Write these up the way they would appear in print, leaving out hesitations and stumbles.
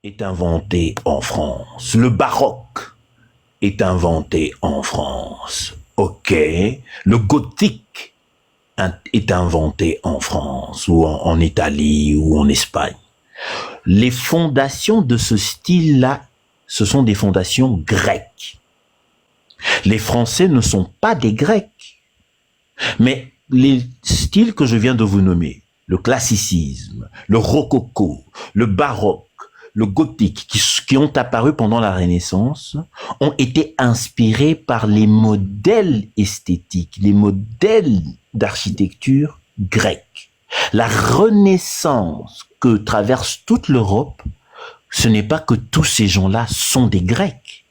est inventé en France. Le baroque est inventé en France. Ok. Le gothique est inventé en France ou en Italie ou en Espagne. Les fondations de ce style-là, ce sont des fondations grecques. Les Français ne sont pas des Grecs. Mais les styles que je viens de vous nommer, le classicisme, le rococo, le baroque, le gothique, qui ont apparu pendant la Renaissance, ont été inspirés par les modèles esthétiques, les modèles d'architecture grecque. La Renaissance que traverse toute l'Europe, ce n'est pas que tous ces gens-là sont des Grecs.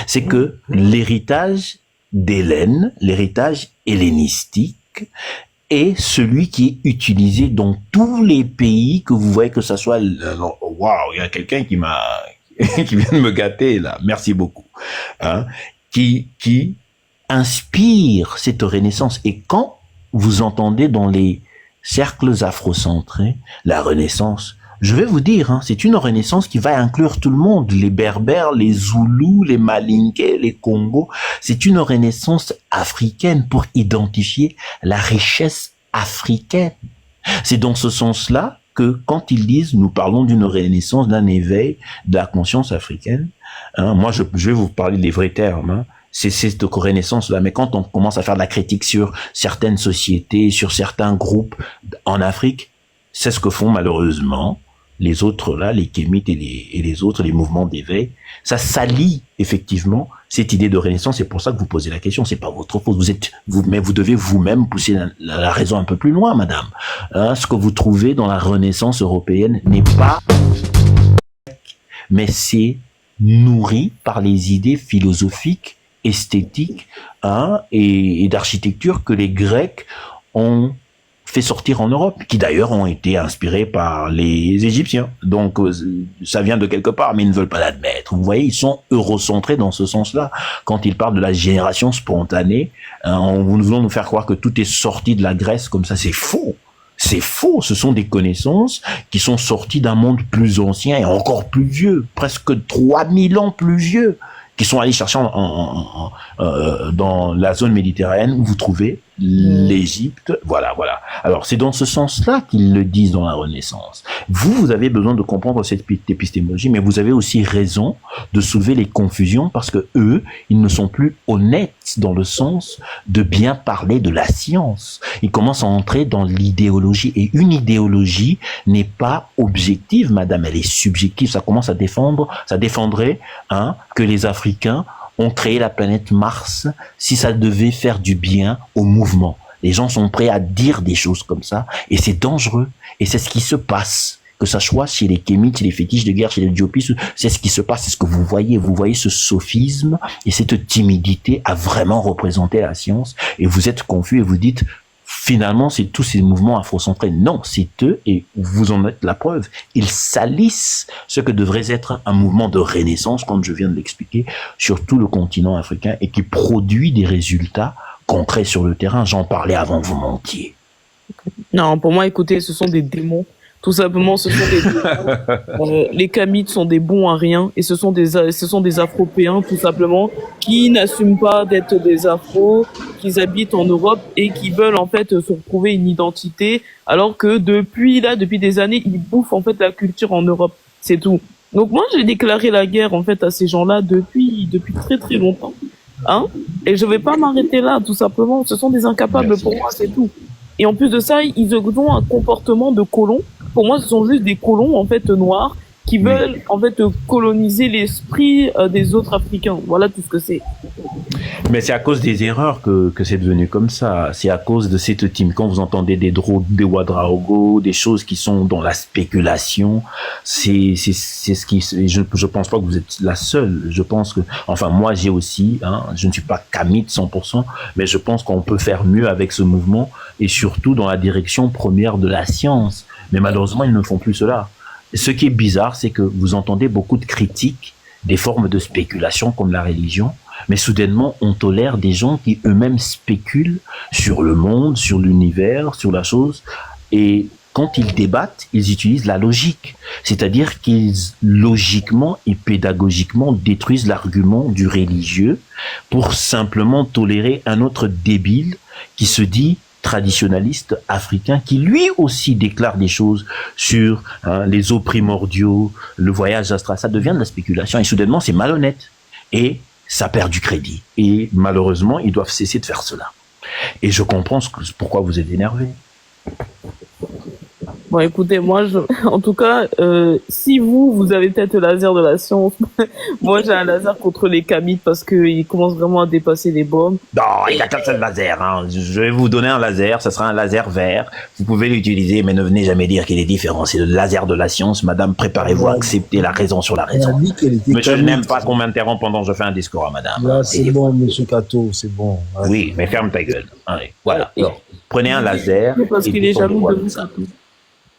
C'est que l'héritage d'Hélène, l'héritage hellénistique, est celui qui est utilisé dans tous les pays que vous voyez, que ça soit... Waouh, il y a quelqu'un qui m'a qui vient de me gâter là. Merci beaucoup. Hein, qui inspire cette Renaissance. Et quand vous entendez dans les cercles afrocentrés la Renaissance, je vais vous dire, hein, c'est une Renaissance qui va inclure tout le monde, les Berbères, les Zoulous, les Malinké, les Congos. C'est une Renaissance africaine pour identifier la richesse africaine. C'est dans ce sens-là que quand ils disent, nous parlons d'une Renaissance, d'un éveil de la conscience africaine, hein, moi je vais vous parler des vrais termes, hein, c'est cette Renaissance-là. Mais quand on commence à faire de la critique sur certaines sociétés, sur certains groupes en Afrique, c'est ce que font malheureusement les autres là, les kémites et les autres, les mouvements d'éveil. Ça salit effectivement cette idée de Renaissance. C'est pour ça que vous posez la question. C'est pas votre faute. Mais vous devez vous-même pousser la raison un peu plus loin, madame. Hein, ce que vous trouvez dans la Renaissance européenne n'est pas, mais c'est nourri par les idées philosophiques, esthétiques, hein, et d'architecture que les Grecs ont fait sortir en Europe, qui d'ailleurs ont été inspirés par les Égyptiens. Donc ça vient de quelque part, mais ils ne veulent pas l'admettre. Vous voyez, ils sont eurocentrés dans ce sens-là. Quand ils parlent de la génération spontanée, nous voulons nous faire croire que tout est sorti de la Grèce comme ça. C'est faux. C'est faux. Ce sont des connaissances qui sont sorties d'un monde plus ancien et encore plus vieux, presque 3000 ans plus vieux, qui sont allés chercher dans la zone méditerranéenne où vous trouvez l'Égypte. Voilà. Alors, c'est dans ce sens-là qu'ils le disent dans la Renaissance. Vous avez besoin de comprendre cette épistémologie, mais vous avez aussi raison de soulever les confusions parce que eux, ils ne sont plus honnêtes dans le sens de bien parler de la science. Ils commencent à entrer dans l'idéologie. Et une idéologie n'est pas objective, madame, elle est subjective. Ça défendrait, hein, que les Africains ont créé la planète Mars si ça devait faire du bien au mouvement. Les gens sont prêts à dire des choses comme ça et c'est dangereux. Et c'est ce qui se passe. Que ça soit chez les kémites, chez les fétiches de guerre, chez les diopistes, c'est ce qui se passe, c'est ce que vous voyez. Vous voyez ce sophisme et cette timidité à vraiment représenter la science et vous êtes confus et vous dites finalement c'est tous ces mouvements afrocentrés. Non, c'est eux et vous en êtes la preuve. Ils salissent ce que devrait être un mouvement de renaissance, comme je viens de l'expliquer, sur tout le continent africain et qui produit des résultats concrets sur le terrain. J'en parlais avant que vous mentiez. Non, pour moi, écoutez, ce sont des démons. Tout simplement, ce sont des démons. Les Kamites sont des bons à rien et ce sont des Afropéens, tout simplement, qui n'assument pas d'être des Afros, qui habitent en Europe et qui veulent en fait se retrouver une identité, alors que depuis des années, ils bouffent en fait la culture en Europe. C'est tout. Donc moi, j'ai déclaré la guerre en fait à ces gens-là depuis très très longtemps. Hein? Et je vais pas m'arrêter là, tout simplement. Ce sont des incapables pour moi, c'est tout. Et en plus de ça, ils ont un comportement de colons. Pour moi, ce sont juste des colons, en fait, noirs, qui veulent, en fait, coloniser l'esprit des autres Africains. Voilà tout ce que c'est. Mais c'est à cause des erreurs que c'est devenu comme ça. C'est à cause de cette team. Quand vous entendez des Ouedraogo, des choses qui sont dans la spéculation, c'est ce qui, je pense pas que vous êtes la seule. Je pense que, enfin, moi, j'ai aussi, hein, je ne suis pas kamite 100%, mais je pense qu'on peut faire mieux avec ce mouvement et surtout dans la direction première de la science. Mais malheureusement, ils ne font plus cela. Ce qui est bizarre, c'est que vous entendez beaucoup de critiques des formes de spéculation comme la religion, mais soudainement, on tolère des gens qui eux-mêmes spéculent sur le monde, sur l'univers, sur la chose, et quand ils débattent, ils utilisent la logique. C'est-à-dire qu'ils, logiquement et pédagogiquement, détruisent l'argument du religieux pour simplement tolérer un autre débile qui se dit traditionnaliste africain, qui lui aussi déclare des choses sur les eaux primordiaux, le voyage astral. Ça devient de la spéculation et soudainement, c'est malhonnête. Et ça perd du crédit. Et malheureusement, ils doivent cesser de faire cela. Et je comprends pourquoi vous êtes énervé. Bon, écoutez, moi, en tout cas, si vous avez peut-être le laser de la science, moi, j'ai un laser contre les kamites parce qu'ils commencent vraiment à dépasser les bornes. Non, il n'y a qu'un seul laser. Hein. Je vais vous donner un laser, ça sera un laser vert. Vous pouvez l'utiliser, mais ne venez jamais dire qu'il est différent. C'est le laser de la science. Madame, préparez-vous à accepter la raison sur la raison. Monsieur, je n'aime pas qu'on m'interrompe pendant que je fais un discours à madame. Là, c'est bon, monsieur Kato, c'est bon. Ouais. Oui, mais ferme ta gueule. Allez, voilà. Alors, prenez un laser. Parce qu'il est jaloux de vous, Kato.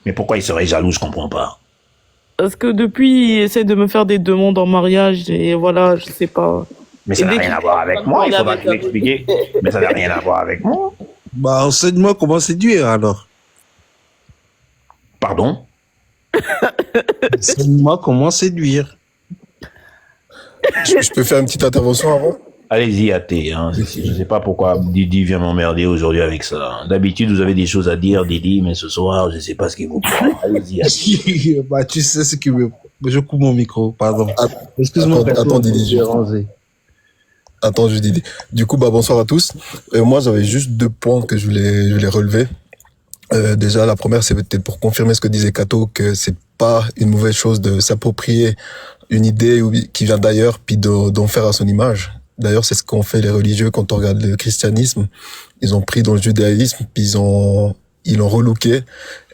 Mais pourquoi il serait jaloux, je comprends pas. Parce que depuis, il essaie de me faire des demandes en mariage et voilà, je sais pas. Mais ça n'a rien à voir avec moi, il faudra que l'expliquer. Mais ça n'a rien à voir avec moi. Bah, enseigne-moi comment séduire, alors. Pardon? Enseigne-moi comment séduire. Je peux faire une petite intervention avant? Allez-y, athée. Hein. Je ne sais pas pourquoi Didi vient m'emmerder aujourd'hui avec ça. D'habitude, vous avez des choses à dire, Didi, mais ce soir, je ne sais pas ce qui vous prend. Allez-y, athée. Bah, tu sais ce qui me... Je coupe mon micro, pardon. Excuse-moi, attends, Didi. Attends, je dis. Du coup, bonsoir à tous. Moi, j'avais juste 2 points que je voulais relever. Déjà, la première, c'est peut-être pour confirmer ce que disait Kato, que c'est pas une mauvaise chose de s'approprier une idée qui vient d'ailleurs, puis d'en faire à son image. D'ailleurs, c'est ce qu'ont fait les religieux quand on regarde le christianisme. Ils ont pris dans le judaïsme, puis ils l'ont relooké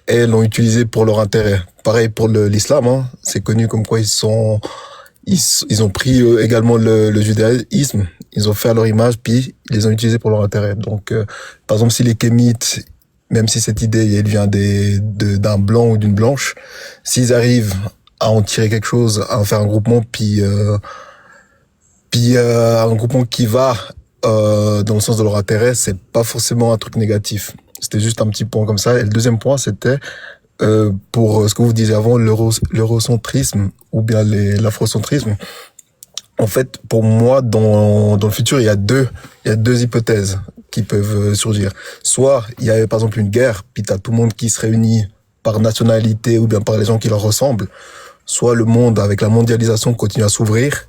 et l'ont utilisé pour leur intérêt. Pareil pour l'islam, hein. C'est connu comme quoi ils ont pris également le judaïsme, ils ont fait à leur image, puis ils les ont utilisés pour leur intérêt. Donc, par exemple, si les kémites, même si cette idée elle vient d'un blanc ou d'une blanche, s'ils arrivent à en tirer quelque chose, à en faire un groupement, puis un groupement qui va dans le sens de leur intérêt, c'est pas forcément un truc négatif. C'était juste un petit point comme ça. Et le deuxième point, c'était pour ce que vous disiez avant, l'eurocentrisme ou bien l'afrocentrisme. En fait, pour moi, dans le futur, il y a deux hypothèses qui peuvent surgir. Soit il y a par exemple une guerre, puis t'as tout le monde qui se réunit par nationalité ou bien par les gens qui leur ressemblent. Soit le monde, avec la mondialisation, continue à s'ouvrir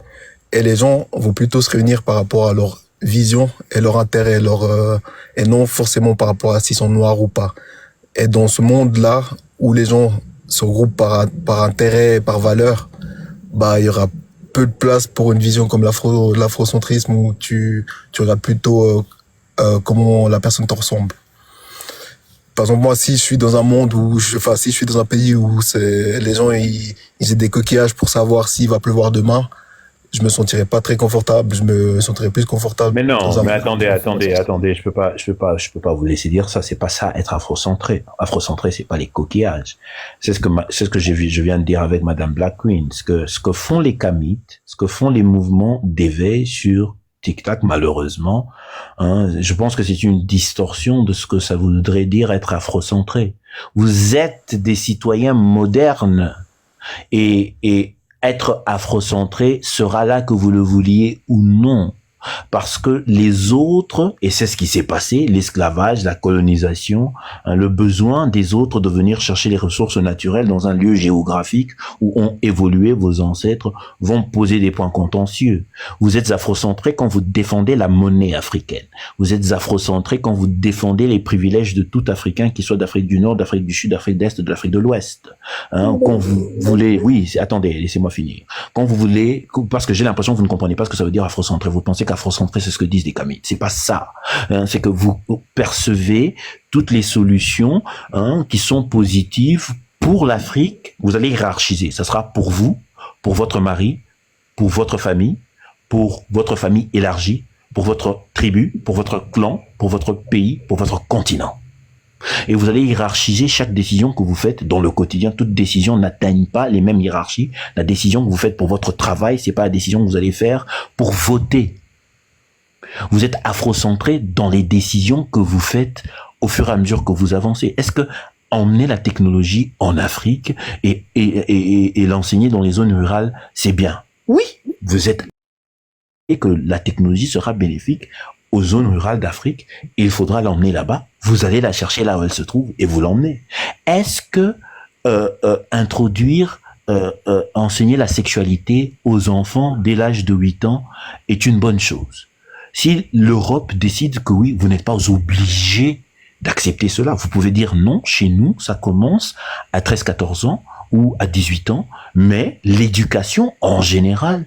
et les gens vont plutôt se réunir par rapport à leur vision et leur intérêt, et non forcément par rapport à s'ils sont noirs ou pas. Et dans ce monde-là, où les gens se regroupent par intérêt et par valeur, il y aura peu de place pour une vision comme l'afrocentrisme où tu regardes plutôt comment la personne te ressemble. Par exemple, moi, si je suis dans un monde si je suis dans un pays où les gens ils aient des coquillages pour savoir s'il va pleuvoir demain, je me sentirais pas très confortable, je me sentirais plus confortable. Mais non, mais attendez, je peux pas vous laisser dire ça, c'est pas ça être afrocentré. Afrocentré, c'est pas les coquillages. C'est ce que je viens de dire avec Madame Black Queen, ce que font les kamites, ce que font les mouvements d'éveil sur TikTok, malheureusement, je pense que c'est une distorsion de ce que ça voudrait dire être afrocentré. Vous êtes des citoyens modernes et être afrocentré sera là que vous le vouliez ou non. Parce que les autres, et c'est ce qui s'est passé, l'esclavage, la colonisation, le besoin des autres de venir chercher les ressources naturelles dans un lieu géographique où ont évolué vos ancêtres, vont poser des points contentieux. Vous êtes afrocentré quand vous défendez la monnaie africaine. Vous êtes afrocentré quand vous défendez les privilèges de tout Africain, qu'il soit d'Afrique du Nord, d'Afrique du Sud, d'Afrique d'Est, de l'Afrique de l'Ouest. Quand vous voulez, attendez, laissez-moi finir. Quand vous voulez, parce que j'ai l'impression que vous ne comprenez pas ce que ça veut dire afrocentré. Vous pensez qu'afrocentré, c'est ce que disent les kamites. C'est pas ça. C'est que vous percevez toutes les solutions qui sont positives pour l'Afrique. Vous allez hiérarchiser. Ça sera pour vous, pour votre mari, pour votre famille élargie, pour votre tribu, pour votre clan, pour votre pays, pour votre continent. Et vous allez hiérarchiser chaque décision que vous faites dans le quotidien. Toute décision n'atteigne pas les mêmes hiérarchies. La décision que vous faites pour votre travail, c'est pas la décision que vous allez faire pour voter. Vous êtes afrocentré dans les décisions que vous faites au fur et à mesure que vous avancez. Est-ce que emmener la technologie en Afrique et l'enseigner dans les zones rurales, c'est bien. Oui, vous êtes et que la technologie sera bénéfique aux zones rurales d'Afrique, et il faudra l'emmener là-bas. Vous allez la chercher là où elle se trouve et vous l'emmenez. Est-ce que introduire, enseigner la sexualité aux enfants dès l'âge de 8 ans est une bonne chose? Si l'Europe décide que oui, vous n'êtes pas obligé d'accepter cela, vous pouvez dire non, chez nous, ça commence à 13-14 ans ou à 18 ans, mais l'éducation en général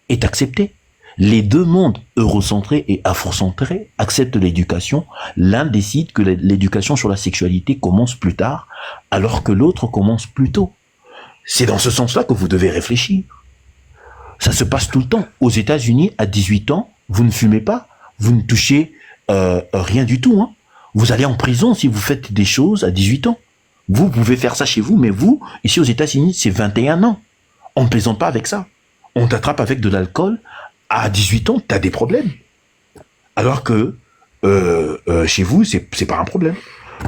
est acceptée. Les deux mondes, eurocentrés et afrocentrés, acceptent l'éducation. L'un décide que l'éducation sur la sexualité commence plus tard, alors que l'autre commence plus tôt. C'est dans ce sens-là que vous devez réfléchir. Ça se passe tout le temps. Aux États-Unis, à 18 ans, vous ne fumez pas, vous ne touchez rien du tout. Hein. Vous allez en prison si vous faites des choses à 18 ans. Vous pouvez faire ça chez vous, mais vous, ici aux États-Unis, c'est 21 ans. On ne plaisante pas avec ça. On t'attrape avec de l'alcool. À 18 ans, tu as des problèmes. Alors que chez vous, c'est pas un problème.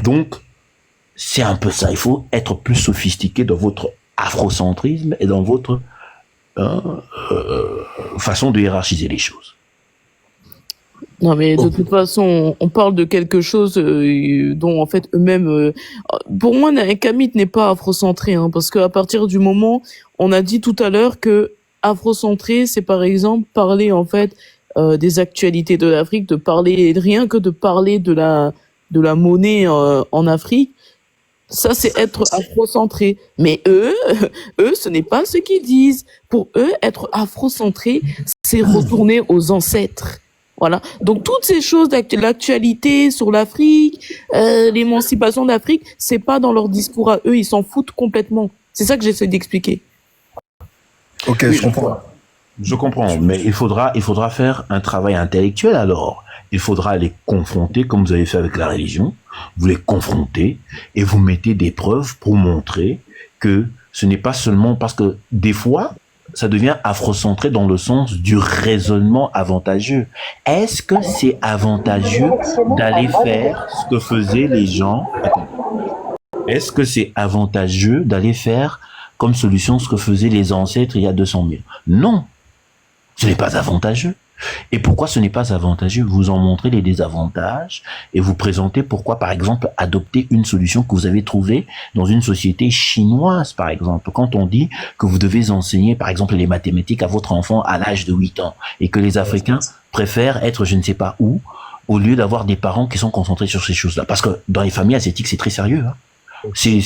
Donc, c'est un peu ça. Il faut être plus sophistiqué dans votre afrocentrisme et dans votre façon de hiérarchiser les choses. Non, mais de toute façon, on parle de quelque chose dont, en fait, eux-mêmes... pour moi, un Kamit n'est pas afrocentré, hein, parce qu'à partir du moment, on a dit tout à l'heure que afrocentré, c'est par exemple parler, en fait, des actualités de l'Afrique, de parler, rien que de parler de la monnaie en Afrique. Ça, c'est être afrocentré. Mais eux, ce n'est pas ce qu'ils disent. Pour eux, être afrocentré, c'est retourner aux ancêtres. Voilà. Donc, toutes ces choses l'actualité sur l'Afrique, l'émancipation d'Afrique, c'est pas dans leur discours à eux. Ils s'en foutent complètement. C'est ça que j'essaie d'expliquer. Ok, Oui, je comprends. Je comprends, mais il faudra faire un travail intellectuel alors. Il faudra les confronter, comme vous avez fait avec la religion. Vous les confrontez et vous mettez des preuves pour montrer que ce n'est pas seulement parce que des fois, ça devient afrocentré dans le sens du raisonnement avantageux. Est-ce que c'est avantageux d'aller faire ce que faisaient les gens? Est-ce que c'est avantageux d'aller faire comme solution ce que faisaient les ancêtres il y a 200 000? Non, ce n'est pas avantageux. Et pourquoi ce n'est pas avantageux? Vous en montrez les désavantages et vous présentez pourquoi, par exemple, adopter une solution que vous avez trouvée dans une société chinoise, par exemple. Quand on dit que vous devez enseigner, par exemple, les mathématiques à votre enfant à l'âge de 8 ans et que les Africains préfèrent être je ne sais pas où, au lieu d'avoir des parents qui sont concentrés sur ces choses-là. Parce que dans les familles asiatiques, c'est très sérieux, hein. C'est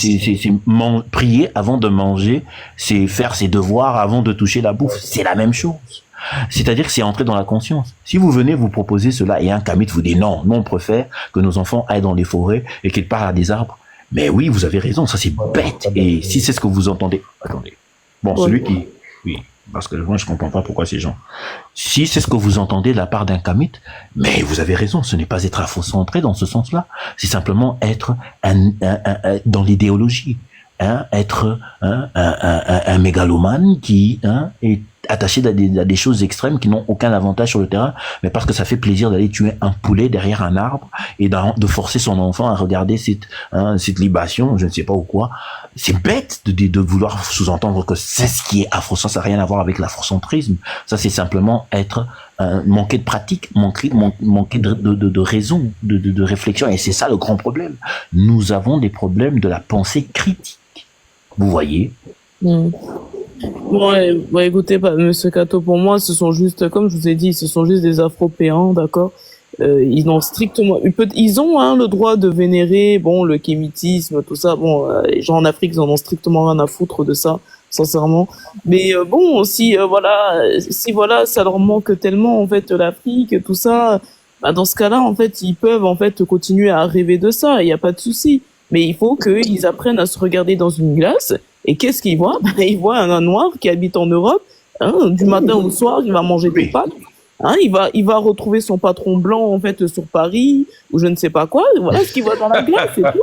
prier avant de manger, c'est faire ses devoirs avant de toucher la bouffe. C'est la même chose. C'est-à-dire que c'est entré dans la conscience. Si vous venez vous proposer cela et un Kamit vous dit non, nous on préfère que nos enfants aillent dans les forêts et qu'ils parlent à des arbres. Mais oui, vous avez raison, ça c'est bête. Et si c'est ce que vous entendez... Attendez. Bon, celui qui... Oui, parce que moi je comprends pas pourquoi ces gens... Si c'est ce que vous entendez de la part d'un Kamit, mais vous avez raison, ce n'est pas être afrocentré dans ce sens-là. C'est simplement être dans l'idéologie. Hein, être un mégalomane qui est attaché à des choses extrêmes qui n'ont aucun avantage sur le terrain, mais parce que ça fait plaisir d'aller tuer un poulet derrière un arbre et de forcer son enfant à regarder cette libation, je ne sais pas ou quoi. C'est bête de vouloir sous-entendre que c'est ce qui est afrocentrisme, ça n'a rien à voir avec l'afrocentrisme. Ça, c'est simplement être manquer de pratique, manquer de raison, de réflexion, et c'est ça le grand problème. Nous avons des problèmes de la pensée critique. Vous voyez? Ouais, écoutez, Monsieur Kato, pour moi, ce sont juste, comme je vous ai dit, ce sont juste des Afropéens, d'accord? Ils ont strictement, ils ont le droit de vénérer, bon, le kémitisme, tout ça. Bon, les gens en Afrique, ils en ont strictement rien à foutre de ça, sincèrement. Mais bon, si voilà, ça leur manque tellement en fait l'Afrique, tout ça. Bah, dans ce cas-là, en fait, ils peuvent en fait continuer à rêver de ça. Il y a pas de souci. Mais il faut qu'ils apprennent à se regarder dans une glace. Et qu'est-ce qu'ils voient? Ils voient un noir qui habite en Europe. Du matin au soir, il va manger des pâtes. Il va retrouver son patron blanc en fait sur Paris ou je ne sais pas quoi. Voilà ce qu'il voit dans la glace, c'est tout.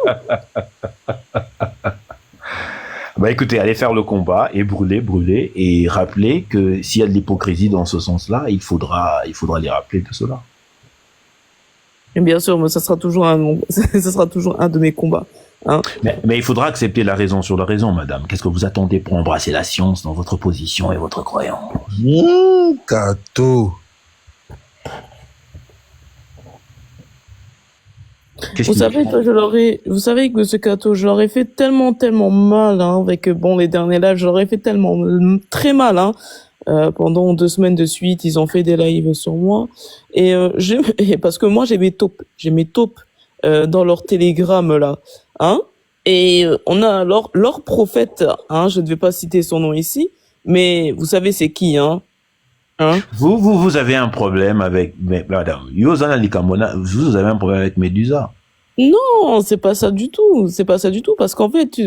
Bah écoutez, allez faire le combat et brûler et rappeler que s'il y a de l'hypocrisie dans ce sens-là, il faudra les rappeler de cela. Et bien sûr, mais ça sera toujours un de mes combats. Hein. Mais il faudra accepter la raison sur la raison, madame. Qu'est-ce que vous attendez pour embrasser la science dans votre position et votre croyance? Kato. Qu'est-ce Vous qui- savez, vous savez que Monsieur Kato, je leur ai fait tellement mal, hein, avec, bon, les derniers lives, je leur ai fait tellement, très mal, hein. Pendant 2 semaines de suite, ils ont fait des lives sur moi. Et, et parce que moi, j'ai mes taupes, dans leur télégramme, là, hein. Et, on a leur prophète, hein, je ne vais pas citer son nom ici, mais vous savez c'est qui, hein. Hein? Vous avez un problème avec, madame, vous avez un problème avec Médusa. Non, c'est pas ça du tout. C'est pas ça du tout. Parce qu'en fait,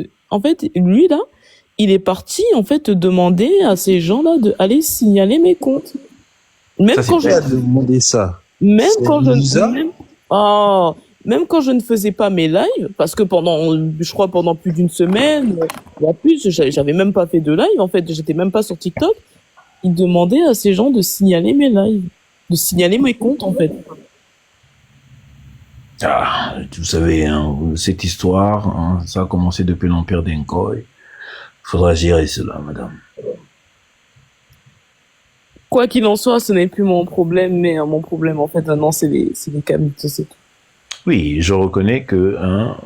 lui, là, il est parti, en fait, demander à ces gens-là d'aller signaler mes comptes. Même Ça, c'est quand Qui a demandé ça? même C'est quand Lisa même quand je ne faisais pas mes lives, parce que je crois pendant plus d'une semaine, ou à plus, j'avais même pas fait de live, en fait, j'étais même pas sur TikTok, il demandait à ces gens de signaler mes lives, de signaler mes comptes, en fait. Ah, vous savez, hein, cette histoire, hein, ça a commencé depuis l'Empire d'Inkoy. Il faudra gérer cela, madame. Quoi qu'il en soit, ce n'est plus mon problème, mais mon problème, en fait, maintenant, c'est les Kamites, c'est tout. Oui, je reconnais que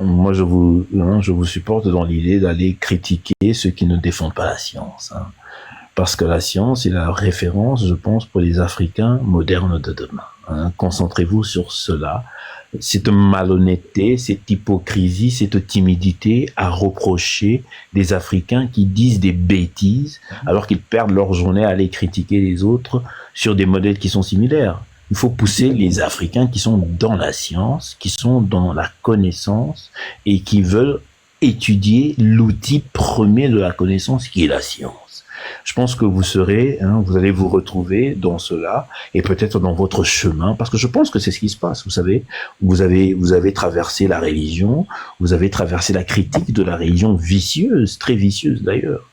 moi je vous supporte dans l'idée d'aller critiquer ceux qui ne défendent pas la science, hein. Parce que la science est la référence, je pense, pour les Africains modernes de demain, hein. Concentrez-vous sur cela. Cette malhonnêteté, cette hypocrisie, cette timidité à reprocher des Africains qui disent des bêtises alors qu'ils perdent leur journée à aller critiquer les autres sur des modèles qui sont similaires. Il faut pousser les Africains qui sont dans la science, qui sont dans la connaissance et qui veulent étudier l'outil premier de la connaissance qui est la science. Je pense que vous serez, vous allez vous retrouver dans cela et peut-être dans votre chemin, parce que je pense que c'est ce qui se passe. Vous savez, vous avez traversé la religion, vous avez traversé la critique de la religion vicieuse, très vicieuse d'ailleurs,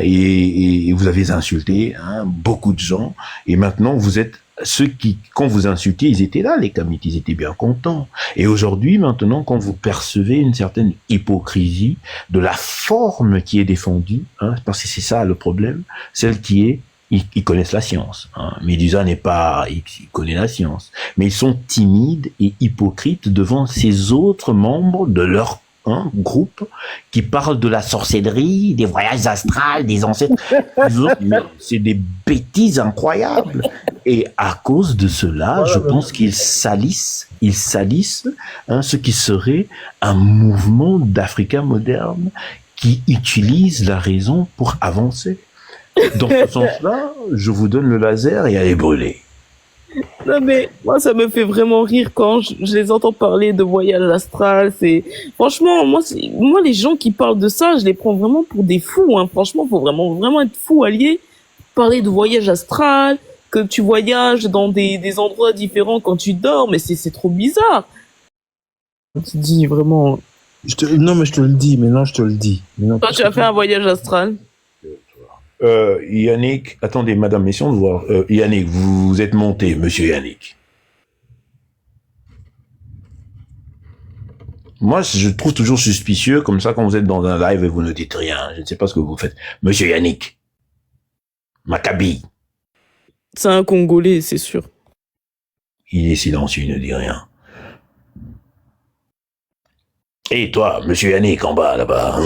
et vous avez insulté beaucoup de gens, et maintenant vous êtes ceux qui, quand vous insultez, ils étaient là, les Kamites, ils étaient bien contents. Et aujourd'hui, maintenant, quand vous percevez une certaine hypocrisie de la forme qui est défendue, parce que c'est ça le problème, celle qui est, ils connaissent la science. Médusa n'est pas, il connaît la science, mais ils sont timides et hypocrites devant ces autres membres de leur groupe qui parle de la sorcellerie, des voyages astrales, des ancêtres. C'est des bêtises incroyables. Et à cause de cela, je pense qu'ils salissent ce qui serait un mouvement d'Africains modernes qui utilise la raison pour avancer. Dans ce sens-là, je vous donne le laser et allez brûler. Non mais moi ça me fait vraiment rire quand je les entends parler de voyage astral. C'est franchement moi les gens qui parlent de ça, je les prends vraiment pour des fous. Franchement, faut vraiment être fou allié. Parler de voyage astral, que tu voyages dans des endroits différents quand tu dors, mais c'est trop bizarre. Tu dis vraiment. Non, mais je te le dis. Mais non, je te le dis. Toi, tu as fait un voyage astral? Yannick, attendez, madame, mission de voir. Yannick, vous êtes monté, monsieur Yannick. Moi, je trouve toujours suspicieux, comme ça, quand vous êtes dans un live et vous ne dites rien. Je ne sais pas ce que vous faites. Monsieur Yannick. Maccabi. C'est un Congolais, c'est sûr. Il est silencieux, il ne dit rien. Et toi, monsieur Yannick, en bas, là-bas.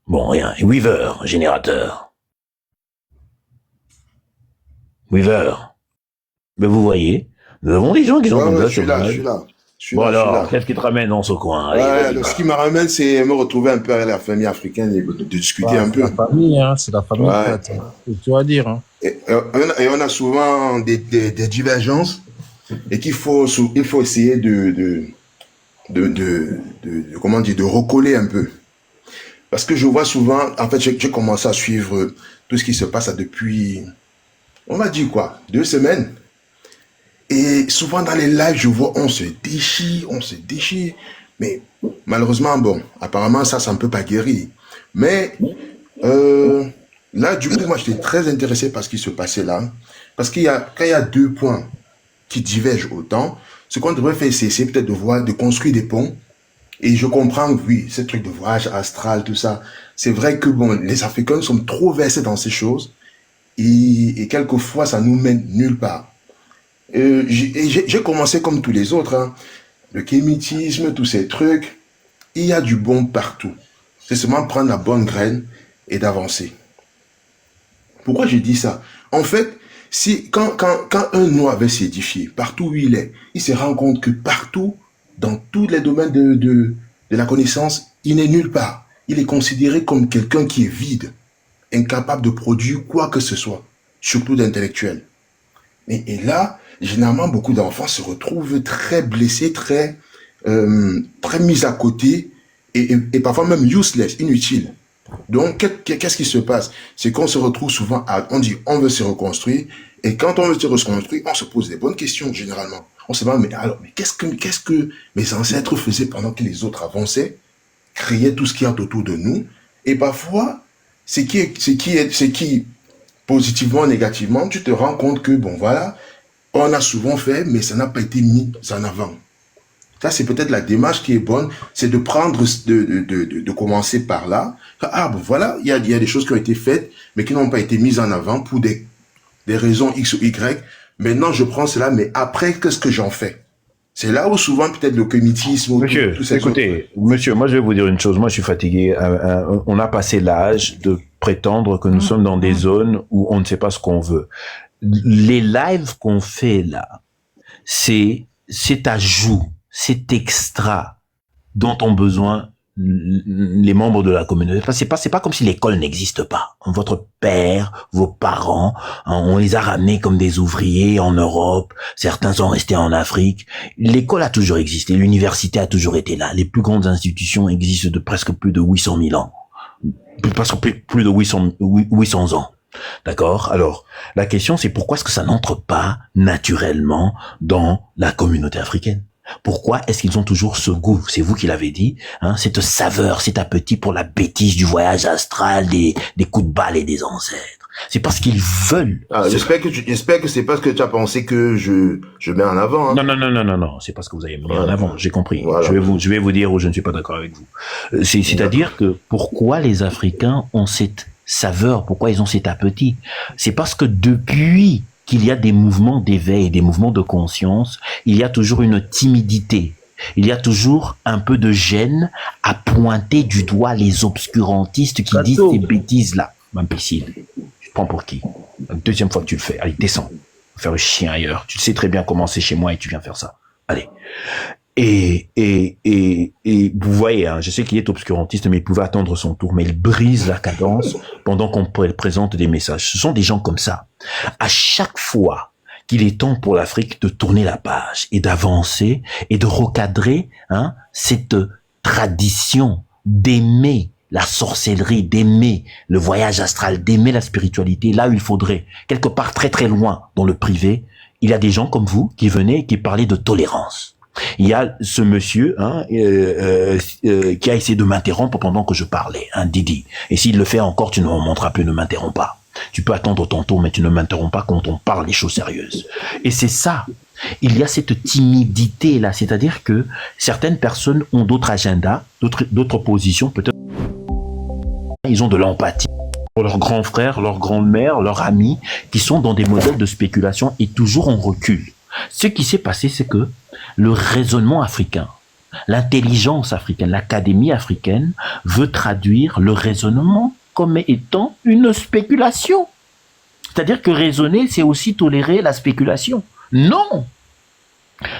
Bon, rien. Et Weaver, générateur. Weaver. Mais vous voyez, nous avons des gens qui sont comme ça. Je suis là. Bon alors, qu'est-ce qui te ramène dans ce coin? Allez, ce qui me ramène, c'est me retrouver un peu avec la famille africaine et de discuter un peu. C'est la famille, c'est la famille. Tu vas dire. Et on a souvent des divergences et il faut essayer de recoller un peu. Parce que je vois souvent, en fait, j'ai commencé à suivre tout ce qui se passe depuis, on va dire quoi, 2 semaines. Et souvent dans les lives, je vois, on se déchire. Mais malheureusement, bon, apparemment, ça ne peut pas guérir. Mais là, du coup, moi, j'étais très intéressé par ce qui se passait là. Parce quand il y a 2 points qui divergent autant, ce qu'on devrait faire, c'est peut-être de construire des ponts Et je comprends, oui, ce truc de voyage astral, tout ça. C'est vrai que bon, les Africains sont trop versés dans ces choses et quelquefois ça nous mène nulle part. J'ai commencé comme tous les autres, hein. Le kémitisme, tous ces trucs. Il y a du bon partout. C'est seulement prendre la bonne graine et d'avancer. Pourquoi j'ai dit ça? En fait, si quand un noir avait s'édifié, partout où il se rend compte que partout, dans tous les domaines de la connaissance, il n'est nulle part. Il est considéré comme quelqu'un qui est vide, incapable de produire quoi que ce soit, surtout d'intellectuel. Et là, généralement, beaucoup d'enfants se retrouvent très blessés, très mis à côté et parfois même useless, inutiles. Donc, qu'est-ce qui se passe? C'est qu'on se retrouve souvent on dit on veut se reconstruire, et quand on veut se reconstruire, on se pose des bonnes questions généralement. On se demande, mais qu'est-ce que mes ancêtres faisaient pendant que les autres avançaient, créaient tout ce qu'il y a autour de nous, et parfois, c'est qui positivement, négativement, tu te rends compte que bon voilà, on a souvent fait, mais ça n'a pas été mis en avant. Ça, c'est peut-être la démarche qui est bonne, c'est de prendre, de commencer par là. Ah, bon, voilà, il y a des choses qui ont été faites, mais qui n'ont pas été mises en avant pour des raisons X ou Y. Maintenant, je prends cela, mais après, qu'est-ce que j'en fais? C'est là où souvent, peut-être, le communisme... Monsieur, écoutez, monsieur, moi, je vais vous dire une chose. Moi, je suis fatigué. On a passé l'âge de prétendre que nous sommes dans des zones où on ne sait pas ce qu'on veut. Les lives qu'on fait là, c'est ajout, c'est extra dont ont besoin les membres de la communauté. C'est pas comme si l'école n'existe pas. Votre père, vos parents, on les a ramenés comme des ouvriers en Europe. Certains sont restés en Afrique. L'école a toujours existé. L'université a toujours été là. Les plus grandes institutions existent de presque plus de 800 000 ans. Plus de 800 ans. D'accord? Alors, la question, c'est pourquoi est-ce que ça n'entre pas naturellement dans la communauté africaine? Pourquoi est-ce qu'ils ont toujours ce goût? C'est vous qui l'avez dit, hein, cette saveur, cet appétit pour la bêtise du voyage astral, des coups de balle et des ancêtres. C'est parce qu'ils veulent. Ah, j'espère que c'est pas ce que tu as pensé que je mets en avant, hein. Non, c'est pas ce que vous avez mis en avant, j'ai compris. Voilà. Je vais vous dire où je ne suis pas d'accord avec vous. C'est-à-dire que pourquoi les Africains ont cette saveur, pourquoi ils ont cet appétit? C'est parce que depuis qu'il y a des mouvements d'éveil, des mouvements de conscience, il y a toujours une timidité, il y a toujours un peu de gêne à pointer du doigt les obscurantistes qui disent ces bêtises-là. Imbécile, tu te prends pour qui? La deuxième fois que tu le fais, allez, descends, faire le chien ailleurs. Tu sais très bien comment c'est chez moi et tu viens faire ça. Allez. Et vous voyez, hein, je sais qu'il est obscurantiste, mais il pouvait attendre son tour, mais il brise la cadence pendant qu'on présente des messages. Ce sont des gens comme ça. À chaque fois qu'il est temps pour l'Afrique de tourner la page et d'avancer et de recadrer, hein, cette tradition d'aimer la sorcellerie, d'aimer le voyage astral, d'aimer la spiritualité, là où il faudrait, quelque part très très loin dans le privé, il y a des gens comme vous qui venaient et qui parlaient de tolérance. Il y a ce monsieur qui a essayé de m'interrompre pendant que je parlais, hein, Didi. Et s'il le fait encore, tu ne remonteras plus, ne m'interromps pas. Tu peux attendre ton tour, mais tu ne m'interromps pas quand on parle des choses sérieuses. Et c'est ça. Il y a cette timidité-là, c'est-à-dire que certaines personnes ont d'autres agendas, d'autres positions, peut-être ils ont de l'empathie pour leurs grands frères, leurs grandes-mères, leurs amis, qui sont dans des modèles de spéculation et toujours en recul. Ce qui s'est passé, c'est que le raisonnement africain, l'intelligence africaine, l'académie africaine veut traduire le raisonnement comme étant une spéculation. C'est-à-dire que raisonner, c'est aussi tolérer la spéculation. Non!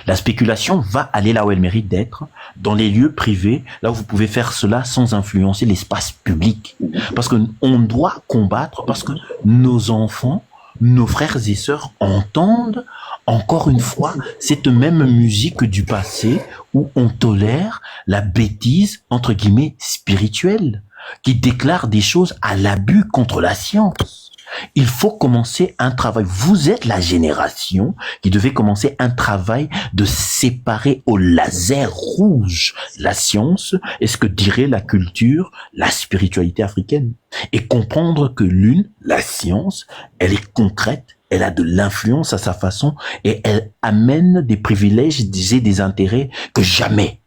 La spéculation va aller là où elle mérite d'être, dans les lieux privés, là où vous pouvez faire cela sans influencer l'espace public. Parce qu'on doit combattre, parce que nos enfants, nos frères et sœurs entendent encore une fois cette même musique du passé où on tolère la bêtise, entre guillemets, spirituelle, qui déclare des choses à l'abus contre la science. Il faut commencer un travail. Vous êtes la génération qui devait commencer un travail de séparer au laser rouge la science et ce que dirait la culture, la spiritualité africaine. Et comprendre que l'une, la science, elle est concrète, elle a de l'influence à sa façon et elle amène des privilèges et des intérêts que jamais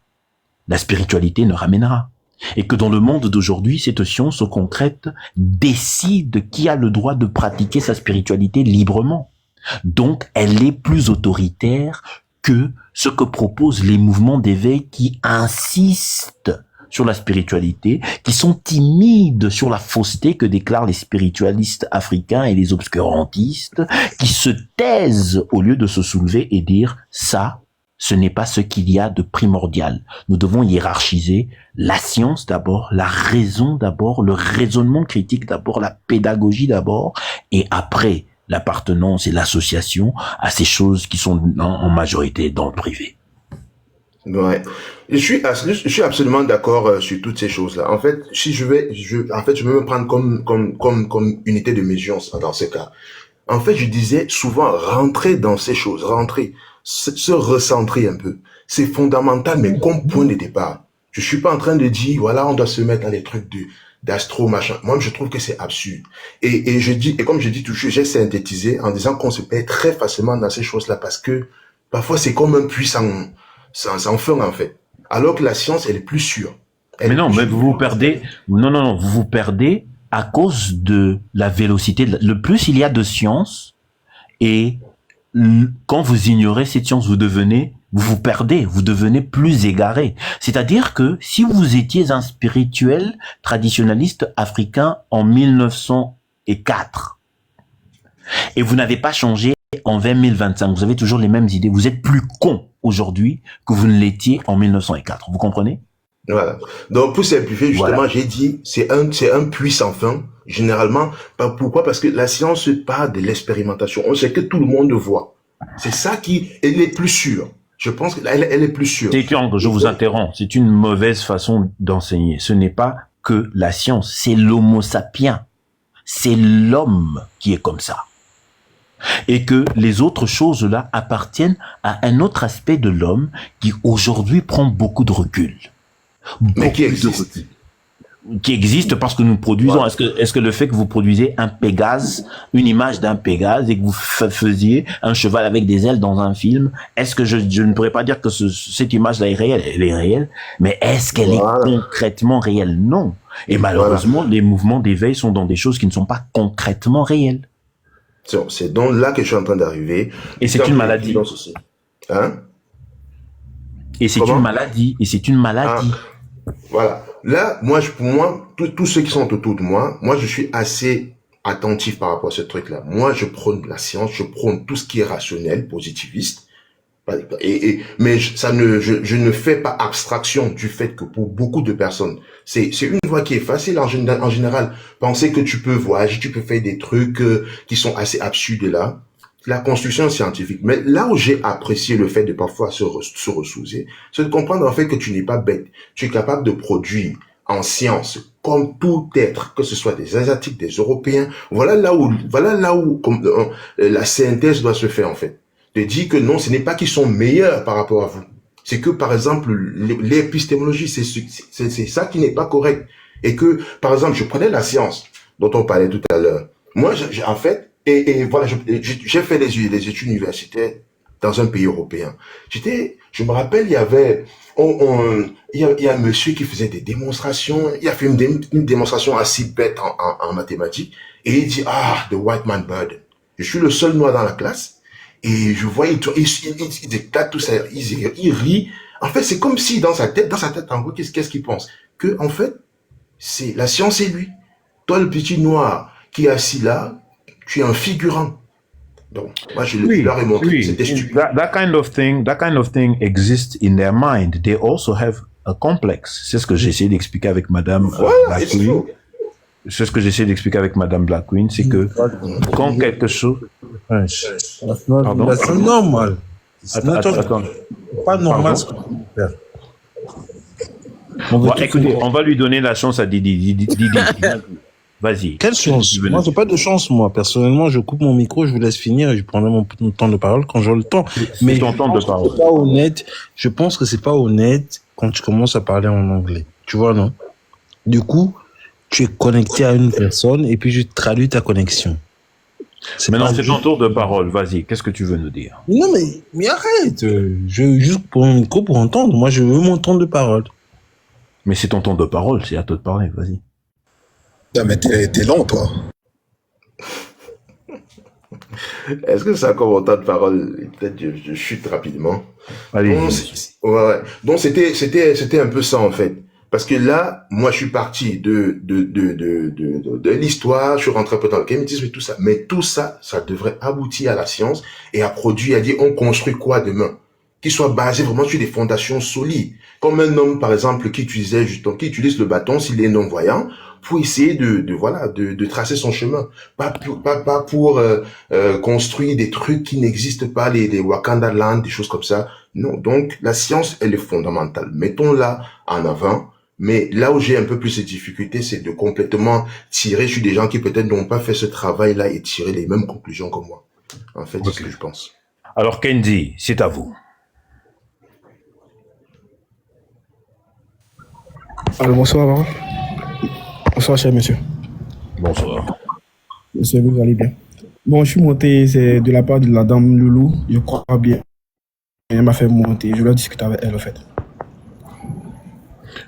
la spiritualité ne ramènera. Et que dans le monde d'aujourd'hui, cette science concrète décide qui a le droit de pratiquer sa spiritualité librement. Donc, elle est plus autoritaire que ce que proposent les mouvements d'éveil qui insistent sur la spiritualité, qui sont timides sur la fausseté que déclarent les spiritualistes africains et les obscurantistes, qui se taisent au lieu de se soulever et dire ça, ce n'est pas ce qu'il y a de primordial. Nous devons hiérarchiser la science d'abord, la raison d'abord, le raisonnement critique d'abord, la pédagogie d'abord, et après l'appartenance et l'association à ces choses qui sont en majorité dans le privé. Ouais. Je suis absolument d'accord sur toutes ces choses-là. En fait, si je vais me prendre comme unité de mesure dans ces cas. En fait, je disais souvent rentrer dans ces choses, se recentrer un peu. C'est fondamental, mais comme point de départ. Je suis pas en train de dire, voilà, on doit se mettre dans les trucs d'astro, machin. Moi, je trouve que c'est absurde. Et comme je dis toujours, j'ai synthétisé en disant qu'on se perd très facilement dans ces choses-là parce que parfois c'est comme un puits sans fond, en fait. Alors que la science, elle est plus sûre. Mais non, mais vous vous perdez, vous vous perdez à cause de la vélocité. Le plus il y a de science et quand vous ignorez cette science, vous vous perdez, vous devenez plus égaré. C'est-à-dire que si vous étiez un spirituel traditionnaliste africain en 1904 et vous n'avez pas changé en 2025, vous avez toujours les mêmes idées, vous êtes plus con aujourd'hui que vous ne l'étiez en 1904. Vous comprenez? Voilà. Donc, pour simplifier, justement, Voilà. j'ai dit, c'est un puits sans fin, généralement. Pourquoi? Parce que la science part de l'expérimentation. On sait que tout le monde voit. C'est ça elle est plus sûre. Je pense qu'elle est plus sûre. Je vous interromps. C'est une mauvaise façon d'enseigner. Ce n'est pas que la science, c'est l'homo sapiens. C'est l'homme qui est comme ça. Et que les autres choses-là appartiennent à un autre aspect de l'homme qui aujourd'hui prend beaucoup de recul. Mais qui existe. Qui existe parce que nous produisons. Voilà. Est-ce que le fait que vous produisez un Pégase, une image d'un Pégase et que vous faisiez un cheval avec des ailes dans un film, est-ce que je ne pourrais pas dire que cette image-là est réelle? Elle est réelle, mais est-ce qu'elle est concrètement réelle? Non. Et malheureusement, les mouvements d'éveil sont dans des choses qui ne sont pas concrètement réelles. C'est donc là que je suis en train d'arriver. Et c'est une maladie. Hein? Et c'est une maladie. Et c'est une maladie. Voilà. Là, pour moi, tous ceux qui sont autour de moi, je suis assez attentif par rapport à ce truc-là. Moi, je prône la science, je prône tout ce qui est rationnel, positiviste. Mais je ne fais pas abstraction du fait que pour beaucoup de personnes, c'est une voie qui est facile en général. Penser que tu peux voyager, tu peux faire des trucs qui sont assez absurdes là. La construction scientifique. Mais là où j'ai apprécié le fait de parfois se ressouser, c'est de comprendre en fait que tu n'es pas bête. Tu es capable de produire en science comme tout être, que ce soit des Asiatiques, des Européens. Voilà là où la synthèse doit se faire en fait. De dire que non, ce n'est pas qu'ils sont meilleurs par rapport à vous. C'est que par exemple l'épistémologie, c'est ça qui n'est pas correct. Et que par exemple, je prenais la science dont on parlait tout à l'heure. Moi, en fait. Et voilà, j'ai fait des études universitaires dans un pays européen. Je me rappelle, il y avait, il y a un monsieur qui faisait des démonstrations. Il a fait une démonstration assez bête en mathématiques. Et il dit, the white man burden. Je suis le seul noir dans la classe. Et je vois, il éclate tout ça. Il rit. En fait, c'est comme si dans sa tête, en gros, qu'est-ce qu'il pense? Que, en fait, la science, c'est lui. Toi, le petit noir qui est assis là, tu es un figurant. Donc, moi, je leur ai montré que c'était stupide. That kind of thing exists in their mind. They also have a complex. C'est ce que j'essaie d'expliquer avec Madame Black Queen. C'est ce que j'essaie d'expliquer avec Madame Black Queen, c'est que quand quelque chose... Pardon? C'est normal. Attends. Pas normal ce que tu faire. Écoutez, on va lui donner la chance à Didi. Vas-y. Quelle chance? Moi, j'ai pas de chance, moi. Personnellement, je coupe mon micro, je vous laisse finir et je prendrai mon temps de parole quand j'aurai le temps. Mais ton temps de parole. C'est pas honnête. Je pense que c'est pas honnête quand tu commences à parler en anglais. Tu vois, non? Du coup, tu es connecté à une personne et puis je traduis ta connexion. Maintenant, c'est ton tour de parole. Vas-y. Qu'est-ce que tu veux nous dire? Non, mais arrête. Je juste pour mon micro pour entendre. Moi, je veux mon temps de parole. Mais c'est ton temps de parole, c'est à toi de parler, vas-y. Ah, mais t'es lent, toi. Est-ce que ça comme autant de paroles? Peut-être je chute rapidement. Allez. Donc, ouais. Donc c'était un peu ça en fait. Parce que là, moi, je suis parti de l'histoire, je suis rentré un peu dans le kémétisme et tout ça. Mais tout ça, ça devrait aboutir à la science et à produire, à dire, on construit quoi demain? Qui soit basé vraiment sur des fondations solides. Comme un homme, par exemple, qui utilise le bâton s'il est non-voyant, pour essayer de tracer son chemin. Pas pour construire des trucs qui n'existent pas, les Wakanda Land, des choses comme ça. Non. Donc, la science, elle est fondamentale. Mettons-la en avant. Mais là où j'ai un peu plus de difficultés, c'est de complètement tirer sur des gens qui peut-être n'ont pas fait ce travail-là et tirer les mêmes conclusions que moi. En fait, c'est ce que je pense. Alors, Kendi, c'est à vous. Alors, bonsoir, Maman. Bonsoir, cher monsieur. Bonsoir. Monsieur, vous allez bien. Bon, je suis monté, c'est de la part de la dame Loulou, je crois bien. Elle m'a fait monter, je dois discuter avec elle, en fait.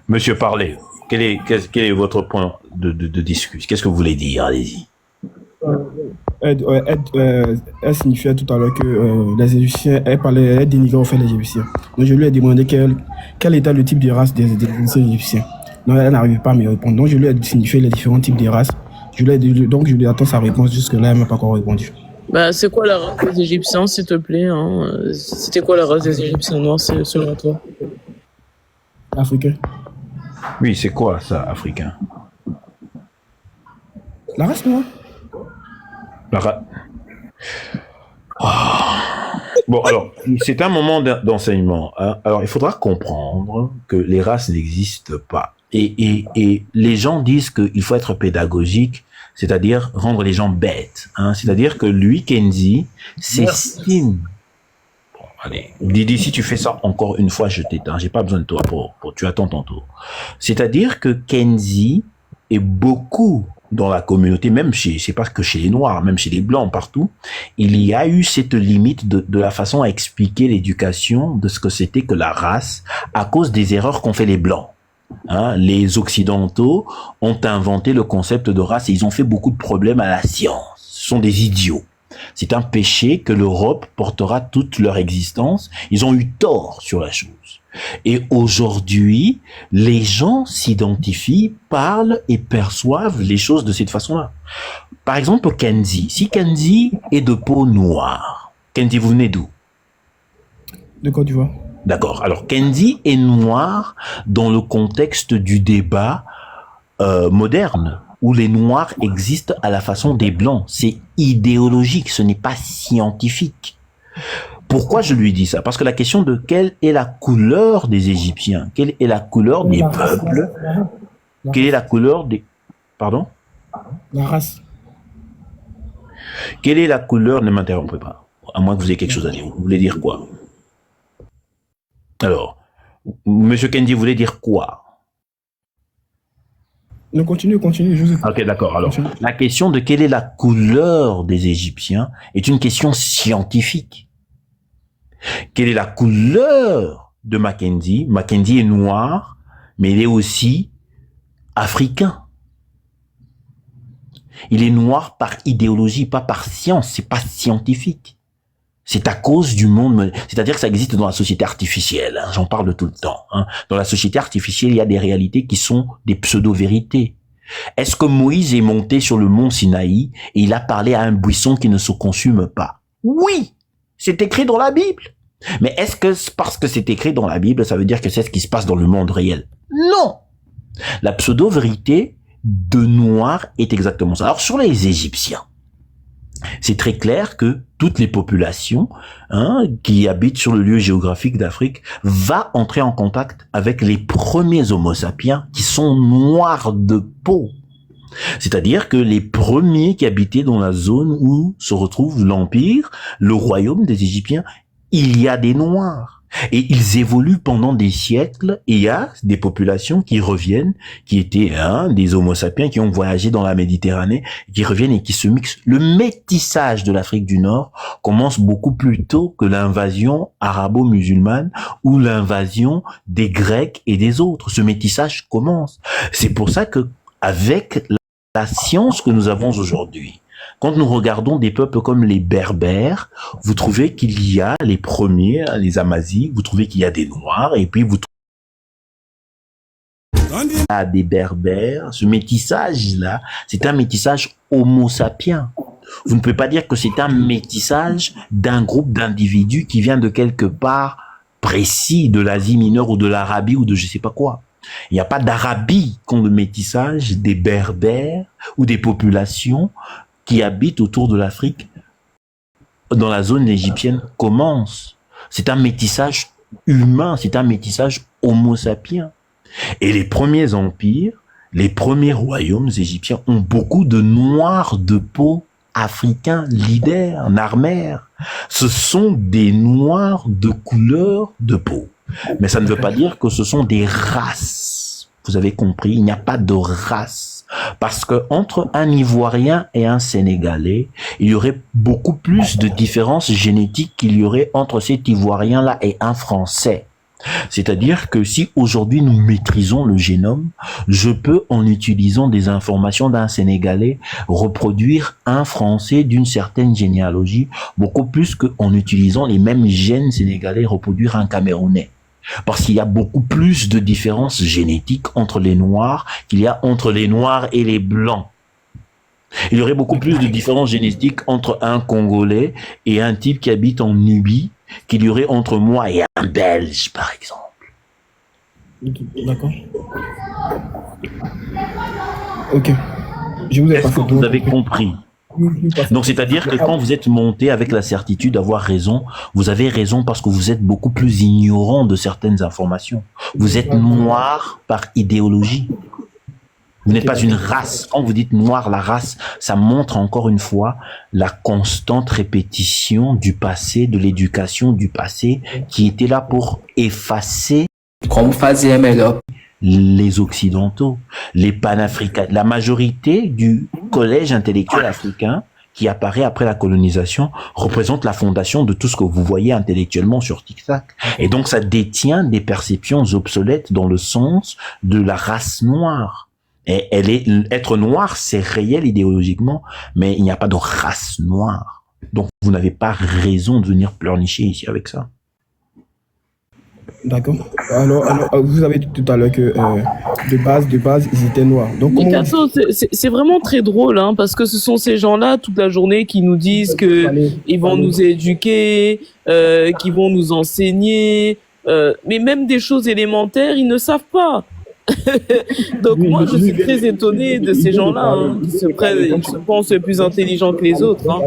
Monsieur, parlez. Quel est votre point de discussion? Qu'est-ce que vous voulez dire? Allez-y. Elle signifiait tout à l'heure que les Égyptiens, elle dénigrait en fait les Égyptiens. Donc je lui ai demandé quel était le type de race des Égyptiens. Donc elle n'arrivait pas à me répondre. Donc je lui ai signifié les différents types de races. Donc je lui attends sa réponse jusque-là, elle m'a pas encore répondu. Bah, c'est quoi la race des Égyptiens, s'il te plaît, hein? C'était quoi la race des Égyptiens noirs, selon toi? Africain. Oui, c'est quoi ça, africain? La race noire. Bon, alors, c'est un moment d'enseignement. Hein. Alors, il faudra comprendre que les races n'existent pas. Et les gens disent qu'il faut être pédagogique, c'est-à-dire rendre les gens bêtes. Hein. C'est-à-dire que lui, Kenzi, s'estime. Bon, allez, Didi, si tu fais ça encore une fois, je t'éteins. J'ai pas besoin de toi tu attends ton tour. C'est-à-dire que Kenzi est beaucoup dans la communauté, même c'est pas que chez les Noirs, même chez les Blancs, partout, il y a eu cette limite de la façon à expliquer l'éducation de ce que c'était que la race à cause des erreurs qu'ont fait les Blancs. Hein, les Occidentaux ont inventé le concept de race et ils ont fait beaucoup de problèmes à la science. Ce sont des idiots. C'est un péché que l'Europe portera toute leur existence. Ils ont eu tort sur la chose. Et aujourd'hui, les gens s'identifient, parlent et perçoivent les choses de cette façon-là. Par exemple, Kenzi. Si Kenzi est de peau noire, Kenzi, vous venez d'où? De Côte d'Ivoire. D'accord. Alors, Kenzi est noir dans le contexte du débat moderne, où les noirs existent à la façon des blancs. C'est idéologique, ce n'est pas scientifique. Pourquoi je lui dis ça? Parce que la question de quelle est la couleur des Égyptiens, quelle est la couleur des peuples, quelle est la couleur des... Pardon? La race. Quelle est la couleur? Ne m'interrompez pas, à moins que vous ayez quelque chose à dire. Vous voulez dire quoi? Alors, Monsieur Kendi, vous voulez dire quoi? Non, continue. Ok, d'accord. Alors, la question de quelle est la couleur des Égyptiens est une question scientifique. Quelle est la couleur de Mackenzie? Mackenzie est noir, mais il est aussi africain. Il est noir par idéologie, pas par science. C'est pas scientifique. C'est à cause du monde, c'est-à-dire que ça existe dans la société artificielle. Hein, j'en parle tout le temps. Hein. Dans la société artificielle, il y a des réalités qui sont des pseudo-vérités. Est-ce que Moïse est monté sur le mont Sinaï et il a parlé à un buisson qui ne se consume pas? Oui, c'est écrit dans la Bible. Mais est-ce que parce que c'est écrit dans la Bible, ça veut dire que c'est ce qui se passe dans le monde réel? Non. La pseudo-vérité de noir est exactement ça. Alors sur les Égyptiens, c'est très clair que toutes les populations qui habitent sur le lieu géographique d'Afrique va entrer en contact avec les premiers Homo sapiens qui sont noirs de peau. C'est-à-dire que les premiers qui habitaient dans la zone où se retrouve l'Empire, le royaume des Égyptiens, il y a des Noirs. Et ils évoluent pendant des siècles et il y a des populations qui reviennent, qui étaient des homo sapiens qui ont voyagé dans la Méditerranée, qui reviennent et qui se mixent. Le métissage de l'Afrique du Nord commence beaucoup plus tôt que l'invasion arabo-musulmane ou l'invasion des Grecs et des autres. Ce métissage commence. C'est pour ça que avec la science que nous avons aujourd'hui, quand nous regardons des peuples comme les Berbères, vous trouvez qu'il y a les premiers, les Amazighs, vous trouvez qu'il y a des Noirs, et puis vous trouvez des Berbères. Ce métissage-là, c'est un métissage homo sapiens. Vous ne pouvez pas dire que c'est un métissage d'un groupe d'individus qui vient de quelque part précis, de l'Asie mineure ou de l'Arabie ou de je sais pas quoi. Il n'y a pas d'Arabie qu'on le métissage des Berbères ou des populations qui habitent autour de l'Afrique, dans la zone égyptienne, commence. C'est un métissage humain, c'est un métissage homo sapiens. Et les premiers empires, les premiers royaumes égyptiens ont beaucoup de noirs de peau africains, leaders, narmères. Ce sont des noirs de couleur de peau. Mais ça ne veut pas dire que ce sont des races. Vous avez compris, il n'y a pas de race. Parce que entre un Ivoirien et un Sénégalais, il y aurait beaucoup plus de différences génétiques qu'il y aurait entre cet Ivoirien-là et un Français. C'est-à-dire que si aujourd'hui nous maîtrisons le génome, je peux, en utilisant des informations d'un Sénégalais, reproduire un Français d'une certaine généalogie, beaucoup plus qu'en utilisant les mêmes gènes sénégalais, reproduire un Camerounais. Parce qu'il y a beaucoup plus de différences génétiques entre les Noirs qu'il y a entre les Noirs et les Blancs. Il y aurait beaucoup plus de différences génétiques entre un Congolais et un type qui habite en Nubie qu'il y aurait entre moi et un Belge, par exemple. D'accord. Ok. Je vous ai Est-ce que vous avez compris? Donc, c'est-à-dire que quand vous êtes monté avec la certitude d'avoir raison, vous avez raison parce que vous êtes beaucoup plus ignorant de certaines informations. Vous êtes noir par idéologie. Vous n'êtes pas une race. Quand vous dites noir, la race, ça montre encore une fois la constante répétition du passé, de l'éducation du passé, qui était là pour effacer les Occidentaux, les panafricains. La majorité du collège intellectuel africain qui apparaît après la colonisation représente la fondation de tout ce que vous voyez intellectuellement sur TikTok. Et donc ça détient des perceptions obsolètes dans le sens de la race noire. Et être noir, c'est réel idéologiquement, mais il n'y a pas de race noire. Donc vous n'avez pas raison de venir pleurnicher ici avec ça. D'accord. Alors, vous avez dit tout à l'heure que de base, ils étaient noirs. Donc, c'est vraiment très drôle, hein, parce que ce sont ces gens-là toute la journée qui nous disent que ils vont nous éduquer, qu'ils vont nous enseigner, mais même des choses élémentaires, ils ne savent pas. Donc moi, je suis très étonné de ces gens-là, hein, qui ils se pensent plus intelligents que les autres. Hein.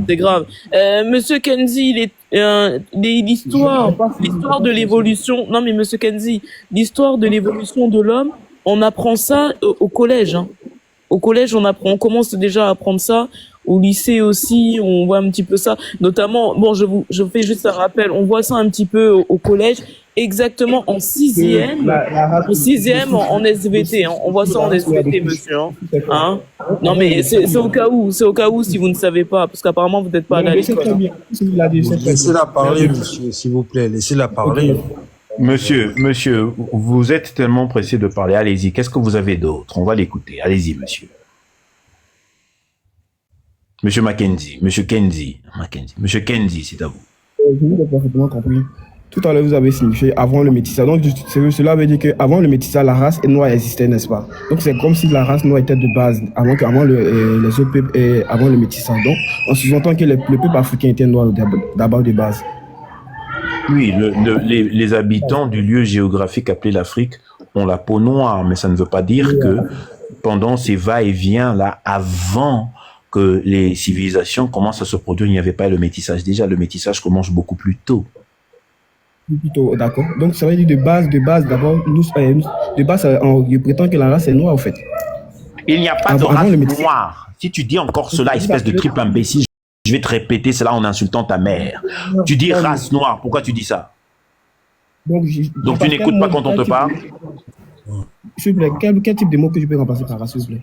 C'est grave. Monsieur Kenzie, l'histoire de l'évolution. Non, mais Monsieur Kenzie, l'histoire de l'évolution de l'homme, on apprend ça au collège. Hein. Au collège, on commence déjà à apprendre ça. Au lycée aussi, on voit un petit peu ça. Notamment, bon, je fais juste un rappel. On voit ça un petit peu au collège. Exactement en sixième, en SVT, hein. On voit ça en SVT, monsieur. Hein? Non, mais c'est au cas où si vous ne savez pas, parce qu'apparemment vous n'êtes pas allé à l'école. Laissez-la parler, monsieur, s'il vous plaît, laissez-la parler. Monsieur, vous êtes tellement pressé de parler, allez-y, qu'est-ce que vous avez d'autre? On va l'écouter, allez-y, monsieur. Monsieur Mackenzie, Monsieur Kenzie, c'est à vous. Je vous ai parfaitement compris. Tout à l'heure, vous avez signifié avant le métissage. Donc, cela veut dire qu'avant le métissage, la race noire existait, n'est-ce pas? Donc, c'est comme si la race noire était de base, avant les autres peuples et avant le métissage. Donc, on sous-entend que le peuple africain était noir d'abord de base. Oui, les habitants du lieu géographique appelé l'Afrique ont la peau noire, mais ça ne veut pas dire que pendant ces va-et-vient là, avant que les civilisations commencent à se produire, il n'y avait pas le métissage. Déjà, le métissage commence beaucoup plus tôt. Plutôt, d'accord. Donc, ça veut dire de base, d'abord, je prétends que la race est noire, en fait. Il n'y a pas de race noire. Si tu dis encore cela, espèce de triple imbécile, je vais te répéter cela en insultant ta mère. Tu dis race noire, pourquoi tu dis ça? Donc, Donc tu n'écoutes pas quand on te parle? S'il vous plaît, quel type de mot que je peux remplacer par race, s'il vous plaît?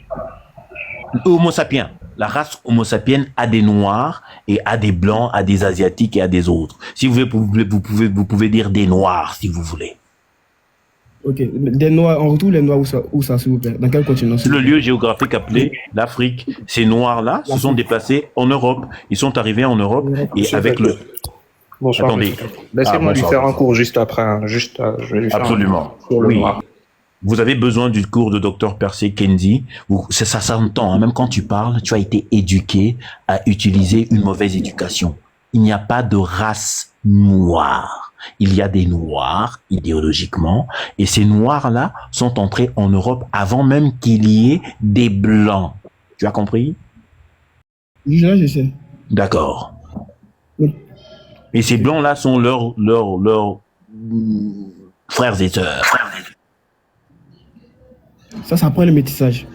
Homo sapiens. La race Homo sapiens a des noirs et a des blancs, a des asiatiques et a des autres. Si vous voulez, vous pouvez dire des noirs si vous voulez. Ok, des noirs, on retrouve les noirs où ça, s'il vous plaît? Dans quel continent? C'est le lieu géographique appelé l'Afrique. Ces noirs-là se sont déplacés en Europe. Ils sont arrivés en Europe et avec le... Bonsoir. Attendez. Laissez-moi lui bonsoir, faire un bonsoir. cours juste après. Je vais lui faire Absolument. un cours sur le Oui. noir. Vous avez besoin du cours de Dr Percy Kendi. Ça s'entend, hein. Même quand tu parles, tu as été éduqué à utiliser une mauvaise éducation. Il n'y a pas de race noire. Il y a des noirs, idéologiquement, et ces noirs-là sont entrés en Europe avant même qu'il y ait des blancs. Tu as compris? Là, je sais. D'accord. Oui. Et ces blancs-là sont leurs frères et sœurs. Ça s'apprend le métissage.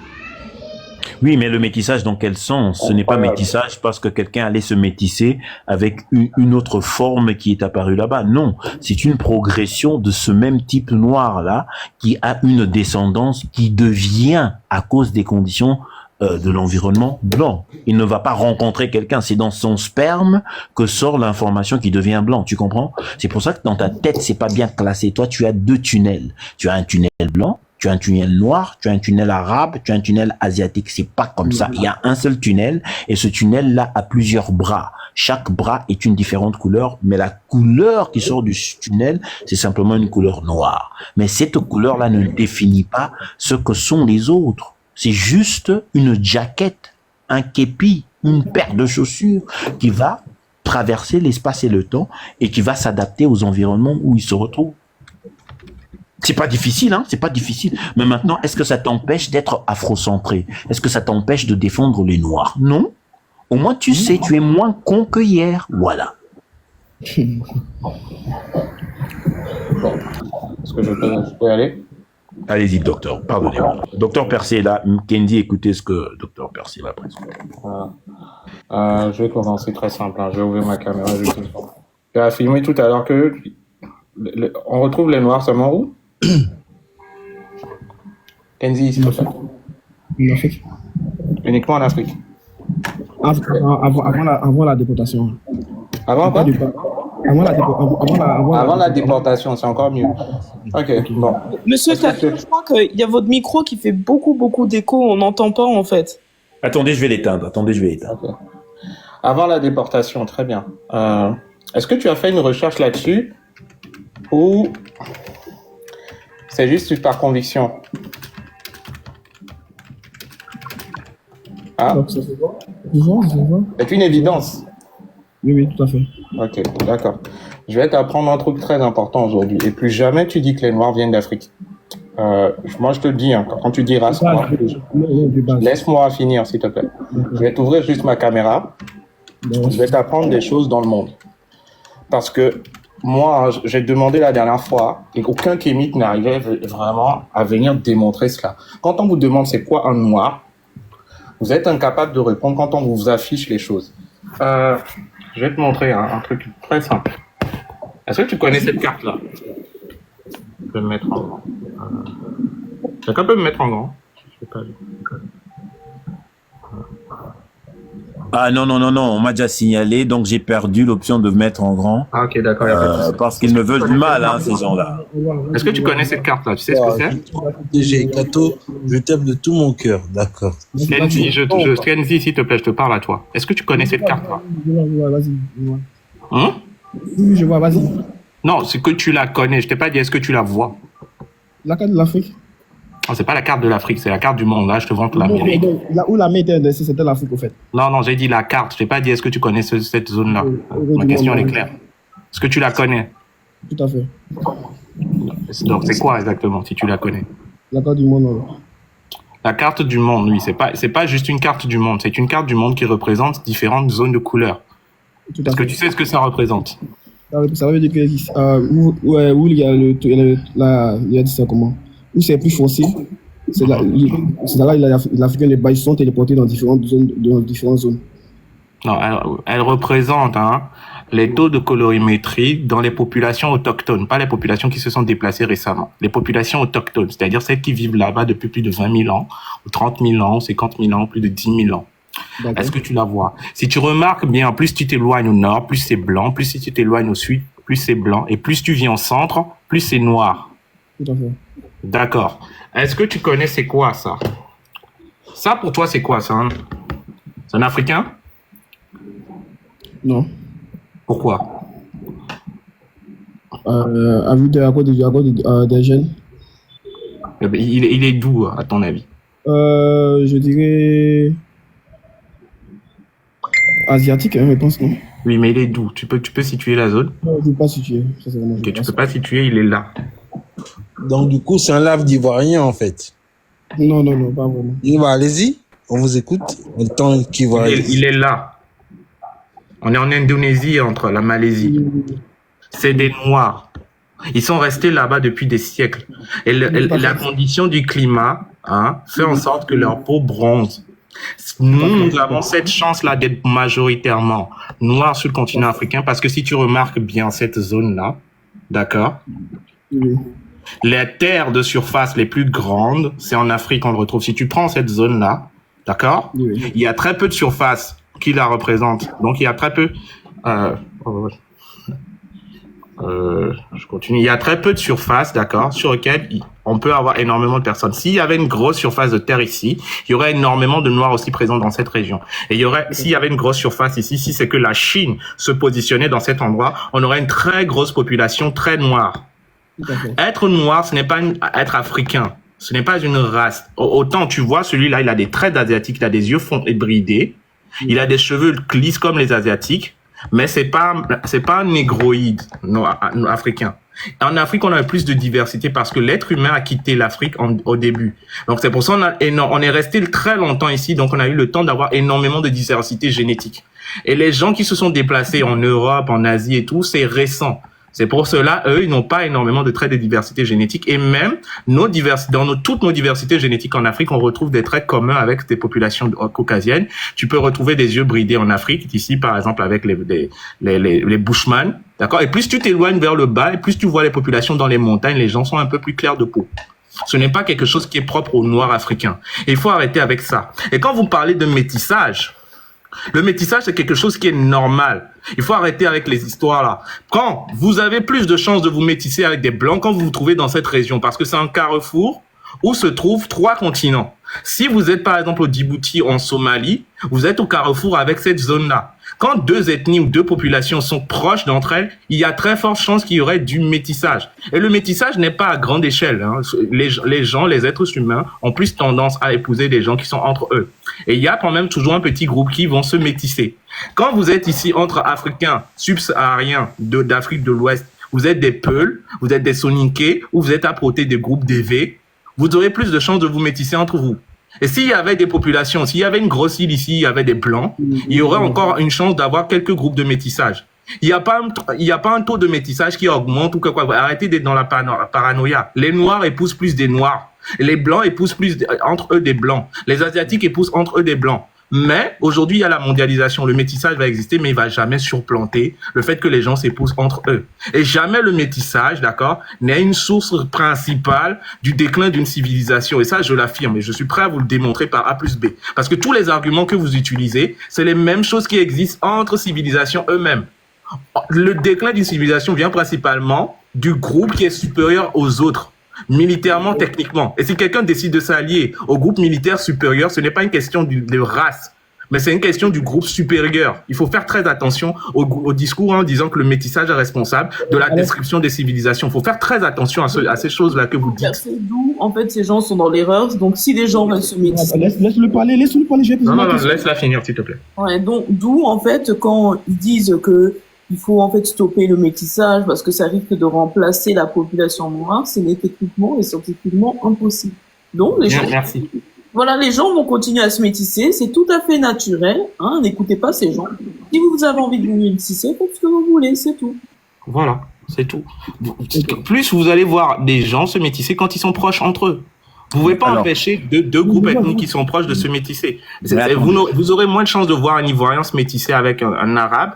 Oui, mais le métissage, dans quel sens? Ce n'est pas métissage parce que quelqu'un allait se métisser avec une autre forme qui est apparue là-bas. Non, c'est une progression de ce même type noir-là qui a une descendance qui devient, à cause des conditions de l'environnement, blanc. Il ne va pas rencontrer quelqu'un, c'est dans son sperme que sort l'information qui devient blanc, tu comprends? C'est pour ça que dans ta tête, c'est pas bien classé. Toi, tu as deux tunnels. Tu as un tunnel blanc, tu as un tunnel noir, tu as un tunnel arabe, tu as un tunnel asiatique. C'est pas comme ça. Il y a un seul tunnel et ce tunnel-là a plusieurs bras. Chaque bras est une différente couleur, mais la couleur qui sort du tunnel, c'est simplement une couleur noire. Mais cette couleur-là ne définit pas ce que sont les autres. C'est juste une jaquette, un képi, une paire de chaussures qui va traverser l'espace et le temps et qui va s'adapter aux environnements où il se retrouve. C'est pas difficile, hein, c'est pas difficile. Mais maintenant, est-ce que ça t'empêche d'être afrocentré? Est-ce que ça t'empêche de défendre les Noirs? Non. Au moins, tu sais, tu es moins con que hier. Voilà. Bon. Est-ce que je peux y aller? Allez-y, docteur. Pardonnez-moi. Docteur Percy est là. Kendi, écoutez ce que docteur Percy m'a présenté. Je vais commencer très simple. Je vais ouvrir ma caméra juste une fois. Tu as filmé tout à l'heure que on retrouve les Noirs seulement où? Kenzie, s'il te plaît. En Afrique. Uniquement en Afrique. Avant la déportation. Avant quoi? Avant la déportation, c'est encore mieux. Ok, bon. Monsieur Tatou, je crois qu'il y a votre micro qui fait beaucoup d'écho, on n'entend pas en fait. Attendez, je vais l'éteindre. Okay. Avant la déportation, très bien. Est-ce que tu as fait une recherche là-dessus ou c'est juste par conviction? Ah, c'est une évidence. Oui, tout à fait. Ok, d'accord. Je vais t'apprendre un truc très important aujourd'hui. Et plus jamais tu dis que les Noirs viennent d'Afrique. Moi, je te le dis, hein, quand tu dis race noire, laisse-moi finir, s'il te plaît. Je vais t'ouvrir juste ma caméra. Je vais t'apprendre des choses dans le monde. Parce que moi, j'ai demandé la dernière fois et aucun kémite n'arrivait vraiment à venir démontrer cela. Quand on vous demande c'est quoi un noir, vous êtes incapable de répondre quand on vous affiche les choses. Je vais te montrer un truc très simple. Est-ce que tu connais cette carte-là? Je peux me mettre en grand. Quelqu'un peut me mettre en grand? Je sais pas. Ah non, on m'a déjà signalé, donc j'ai perdu l'option de mettre en grand. Ah ok, d'accord. Parce qu'ils me veulent du mal, hein, ces gens-là. Est-ce que tu connais cette carte-là? Tu sais ce que c'est? DG Kato, je t'aime de tout mon cœur, d'accord. Kenzie, Kenzie, s'il te plaît, je te parle à toi. Est-ce que tu connais cette carte-là? Vas-y. Hein? Oui, je vois, vas-y. Non, c'est que tu la connais. Je t'ai pas dit est-ce que tu la vois. La carte de l'Afrique. Oh, c'est pas la carte de l'Afrique, c'est la carte du monde. Là, je te vante l'Amérique. Là où la main était indexée, c'était l'Afrique, au fait. Non, j'ai dit la carte. Je t'ai pas dit est-ce que tu connais cette zone-là. Ma question est claire. Est-ce que tu la connais? Tout à fait. Donc, c'est quoi exactement, si tu la connais? La carte du monde. La carte du monde, oui, c'est pas juste une carte du monde. C'est une carte du monde qui représente différentes zones de couleurs. Est-ce que tu sais ce que ça représente? Ça veut dire que où il y a il y a dit ça comment? Où c'est plus foncé, c'est là les Africains, les Baïs sont téléportés dans différentes zones, Non, elle représente les taux de colorimétrie dans les populations autochtones, pas les populations qui se sont déplacées récemment. Les populations autochtones, c'est-à-dire celles qui vivent là-bas depuis plus de 20 000 ans, ou 30 000 ans, ou 50 000 ans, plus de 10 000 ans. Est-ce que tu la vois? Si tu remarques bien, plus tu t'éloignes au nord, plus c'est blanc, plus si tu t'éloignes au sud, plus c'est blanc, et plus tu viens au centre, plus c'est noir. Tout à fait. D'accord. Est-ce que tu connais c'est quoi ça? Ça pour toi c'est quoi ça? C'est un Africain? Non. Pourquoi? À vue de, à cause des jeunes. Eh ben, il est d'où à ton avis? Je dirais asiatique, hein, je pense, non? Oui, mais il est d'où? Tu peux situer la zone? Non, je ne peux pas situer. Ça, c'est vraiment Ok, tu peux pas situer, il est là. Donc, du coup, c'est un lave d'ivoirien, en fait. Non, pas vraiment. Allez-y, on vous écoute. Le temps qu'il va... Il est là. On est en Indonésie, entre la Malaisie. C'est des Noirs. Ils sont restés là-bas depuis des siècles. Et la condition du climat fait en sorte que leur peau bronze. Nous avons cette chance-là d'être majoritairement noirs sur le continent africain parce que si tu remarques bien cette zone-là, d'accord, Oui. les terres de surface les plus grandes, c'est en Afrique qu'on le retrouve. Si tu prends cette zone-là, d'accord, Oui. il y a très peu de surface qui la représente. Donc, il y a très peu... je continue. Il y a très peu de surface, d'accord, sur lequel on peut avoir énormément de personnes. S'il y avait une grosse surface de terre ici, il y aurait énormément de Noirs aussi présents dans cette région. Et il y aurait, s'il y avait une grosse surface ici, si c'est que la Chine se positionnait dans cet endroit, on aurait une très grosse population très noire. Être noir, ce n'est pas être africain. Ce n'est pas une race. Autant tu vois, celui-là, il a des traits d'asiatique, il a des yeux fonds et bridés, il a des cheveux lisses comme les asiatiques, mais c'est pas un négroïde africain. En Afrique, on a plus de diversité parce que l'être humain a quitté l'Afrique au début. Donc c'est pour ça on est resté très longtemps ici, donc on a eu le temps d'avoir énormément de diversité génétique. Et les gens qui se sont déplacés en Europe, en Asie et tout, c'est récent. C'est pour cela, eux, ils n'ont pas énormément de traits de diversité génétique. Et même, toutes nos diversités génétiques en Afrique, on retrouve des traits communs avec des populations caucasiennes. Tu peux retrouver des yeux bridés en Afrique, ici, par exemple, avec les Bushman. D'accord? Et plus tu t'éloignes vers le bas, et plus tu vois les populations dans les montagnes, les gens sont un peu plus clairs de peau. Ce n'est pas quelque chose qui est propre aux Noirs africains. Et il faut arrêter avec ça. Et quand vous parlez de métissage, le métissage, c'est quelque chose qui est normal. Il faut arrêter avec les histoires là. Quand vous avez plus de chances de vous métisser avec des blancs quand vous vous trouvez dans cette région, parce que c'est un carrefour où se trouvent 3 continents. Si vous êtes par exemple au Djibouti en Somalie, vous êtes au carrefour avec cette zone-là. Quand 2 ethnies ou 2 populations sont proches d'entre elles, il y a très forte chance qu'il y aurait du métissage. Et le métissage n'est pas à grande échelle. Les gens, les êtres humains, ont plus tendance à épouser des gens qui sont entre eux. Et il y a quand même toujours un petit groupe qui vont se métisser. Quand vous êtes ici entre Africains subsahariens d'Afrique de l'Ouest, vous êtes des Peuls, vous êtes des Soninké, ou vous êtes à côté des groupes DV, vous aurez plus de chances de vous métisser entre vous. Et s'il y avait des populations, s'il y avait une grosse île ici, il y avait des blancs, il y aurait encore une chance d'avoir quelques groupes de métissage. Il n'y a pas un taux de métissage qui augmente ou quoi. Arrêtez d'être dans la paranoïa. Les Noirs épousent plus des Noirs. Les Blancs épousent plus entre eux des Blancs. Les Asiatiques épousent entre eux des Blancs. Mais aujourd'hui, il y a la mondialisation. Le métissage va exister, mais il va jamais surplanter le fait que les gens s'épousent entre eux. Et jamais le métissage, d'accord, n'est une source principale du déclin d'une civilisation. Et ça, je l'affirme. Et je suis prêt à vous le démontrer par A plus B. Parce que tous les arguments que vous utilisez, c'est les mêmes choses qui existent entre civilisations eux-mêmes. Le déclin d'une civilisation vient principalement du groupe qui est supérieur aux autres, militairement, techniquement. Et si quelqu'un décide de s'allier au groupe militaire supérieur, ce n'est pas une question de race, mais c'est une question du groupe supérieur. Il faut faire très attention au discours en disant que le métissage est responsable de la destruction des civilisations. Il faut faire très attention à ces choses-là que vous dites. C'est d'où, en fait, ces gens sont dans l'erreur. Donc, si les gens veulent se métisser... Laisse-le parler, je vais poser Non, laisse-la finir, s'il te plaît. Ouais, donc, d'où, en fait, quand ils disent que il faut en fait stopper le métissage parce que ça risque de remplacer la population noire, ce n'est techniquement et scientifiquement impossible. Donc les gens, voilà, les gens vont continuer à se métisser, c'est tout à fait naturel. N'écoutez pas ces gens. Si vous avez envie de vous métisser, faites ce que vous voulez, c'est tout. Voilà, c'est tout. Plus vous allez voir des gens se métisser quand ils sont proches entre eux. Vous pouvez pas Alors, empêcher deux groupes ethniques qui sont proches de se métisser. mais attendez. Vous aurez moins de chances de voir un Ivoirien se métisser avec un Arabe,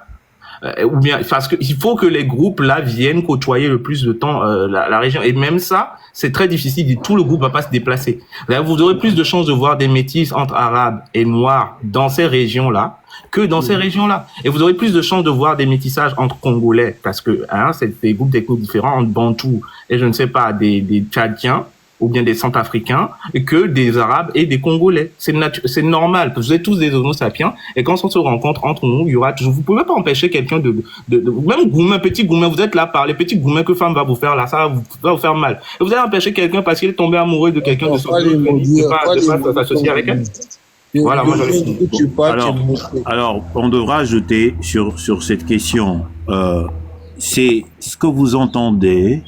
ou bien parce que il faut que les groupes là viennent côtoyer le plus de temps la région. Et même ça, c'est très difficile. Tout le groupe va pas se déplacer. Là, vous aurez plus de chances de voir des métis entre Arabes et Noirs dans ces régions là que dans ces régions-là. Et vous aurez plus de chances de voir des métissages entre Congolais, parce que c'est des groupes d'ethnies différents, entre Bantous et je ne sais pas, des Tchadiens, ou bien des Centrafricains, que des Arabes et des Congolais. C'est normal, parce que vous êtes tous des Homo sapiens, et quand on se rencontre entre nous, il y aura toujours, vous pouvez pas empêcher quelqu'un même Goumen, petit Goumen, vous êtes là par les petits Goumen que femme va vous faire là, ça va vous faire mal. Et vous allez empêcher quelqu'un parce qu'il est tombé amoureux de quelqu'un de son groupe, de pas s'associer avec elle. Voilà, moi, alors, on devra ajouter sur cette question, c'est ce que vous entendez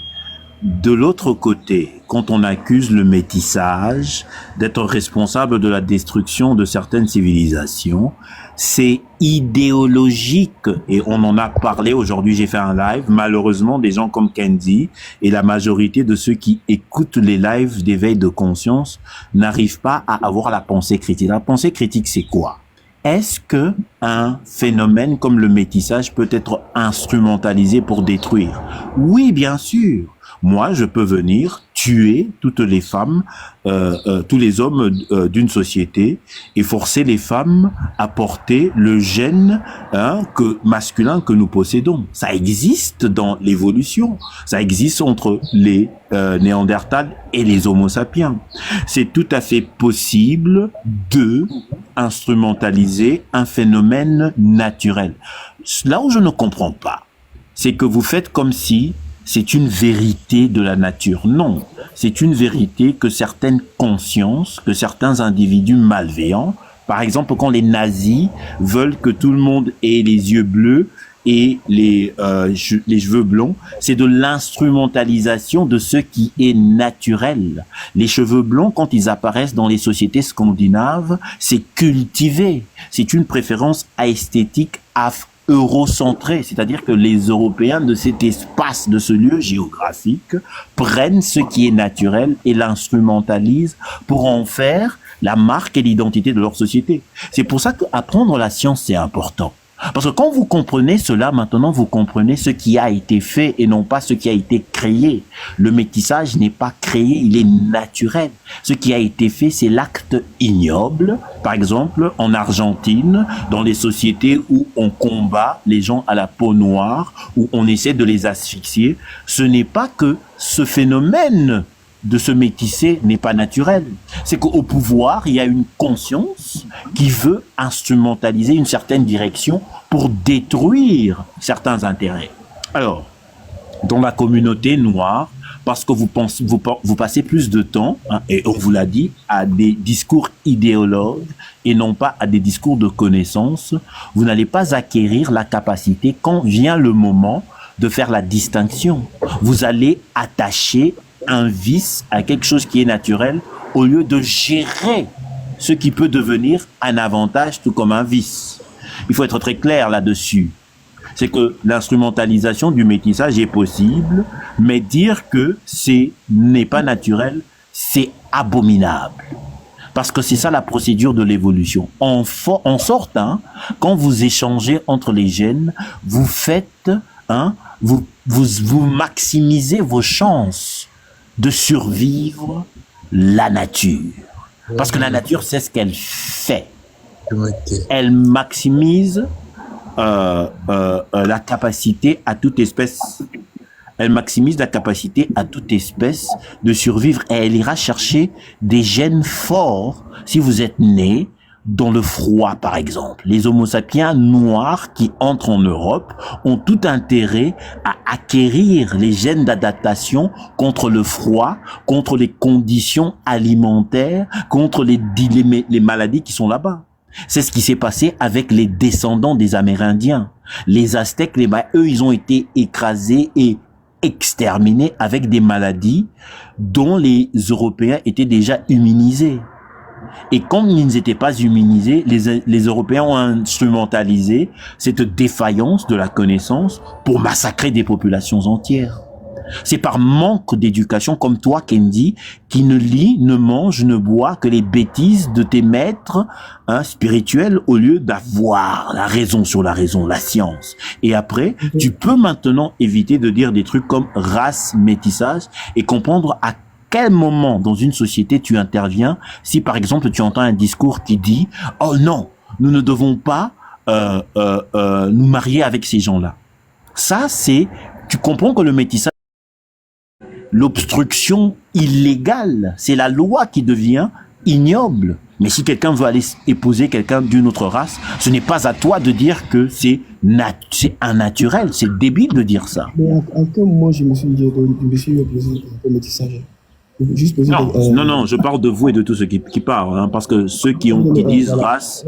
de l'autre côté, quand on accuse le métissage d'être responsable de la destruction de certaines civilisations, c'est idéologique et on en a parlé aujourd'hui. J'ai fait un live. Malheureusement, des gens comme Kenzie et la majorité de ceux qui écoutent les lives d'éveil de conscience n'arrivent pas à avoir la pensée critique. La pensée critique, c'est quoi? Est-ce que un phénomène comme le métissage peut être instrumentalisé pour détruire? Oui, bien sûr. Moi, je peux venir tuer toutes les femmes, tous les hommes d'une société et forcer les femmes à porter le gène masculin que nous possédons. Ça existe dans l'évolution. Ça existe entre les Néandertals et les Homo sapiens. C'est tout à fait possible de instrumentaliser un phénomène naturel. Là où je ne comprends pas, c'est que vous faites comme si c'est une vérité de la nature. Non, c'est une vérité que certaines consciences, que certains individus malveillants, par exemple quand les nazis veulent que tout le monde ait les yeux bleus et les cheveux blonds, c'est de l'instrumentalisation de ce qui est naturel. Les cheveux blonds, quand ils apparaissent dans les sociétés scandinaves, c'est cultivé. C'est une préférence esthétique eurocentré, c'est-à-dire que les Européens de cet espace, de ce lieu géographique, prennent ce qui est naturel et l'instrumentalisent pour en faire la marque et l'identité de leur société. C'est pour ça qu'apprendre la science, c'est important. Parce que quand vous comprenez cela, maintenant, vous comprenez ce qui a été fait et non pas ce qui a été créé. Le métissage n'est pas créé, il est naturel. Ce qui a été fait, c'est l'acte ignoble. Par exemple, en Argentine, dans les sociétés où on combat les gens à la peau noire, où on essaie de les asphyxier, ce n'est pas que ce phénomène de se métisser n'est pas naturel. C'est qu'au pouvoir, il y a une conscience qui veut instrumentaliser une certaine direction pour détruire certains intérêts. Alors, dans la communauté noire, parce que vous passez plus de temps, et on vous l'a dit, à des discours idéologues et non pas à des discours de connaissance, vous n'allez pas acquérir la capacité quand vient le moment de faire la distinction. Vous allez attacher un vice à quelque chose qui est naturel au lieu de gérer ce qui peut devenir un avantage tout comme un vice. Il faut être très clair là-dessus. C'est que l'instrumentalisation du métissage est possible, mais dire que n'est pas naturel, c'est abominable. Parce que c'est ça la procédure de l'évolution. En sorte, quand vous échangez entre les gènes, vous faites, vous maximisez vos chances de survivre la nature. Parce que la nature, c'est ce qu'elle fait. Elle maximise la capacité à toute espèce. Elle maximise la capacité à toute espèce de survivre et elle ira chercher des gènes forts si vous êtes né dans le froid, par exemple. Les Homo sapiens noirs qui entrent en Europe ont tout intérêt à acquérir les gènes d'adaptation contre le froid, contre les conditions alimentaires, contre les maladies qui sont là-bas. C'est ce qui s'est passé avec les descendants des Amérindiens. Les Aztèques, eux, ils ont été écrasés et exterminés avec des maladies dont les Européens étaient déjà immunisés. Et comme ils n'étaient pas immunisés, les Européens ont instrumentalisé cette défaillance de la connaissance pour massacrer des populations entières. C'est par manque d'éducation, comme toi, Kendi, qui ne lit, ne mange, ne boit que les bêtises de tes maîtres spirituels au lieu d'avoir la raison sur la raison, la science. Et après, tu peux maintenant éviter de dire des trucs comme race, métissage et comprendre à quel moment dans une société tu interviens si, par exemple, tu entends un discours qui dit « Oh non, nous ne devons pas nous marier avec ces gens-là. » Ça, c'est... Tu comprends que le métissage, l'obstruction illégale, c'est la loi qui devient ignoble. Mais si quelqu'un veut aller épouser quelqu'un d'une autre race, ce n'est pas à toi de dire que c'est innaturel, c'est débile de dire ça. Mais à quel moment je me suis opposé au métissage? Juste poser non, je parle de vous et de tous ceux qui parlent, parce que ceux qui disent race...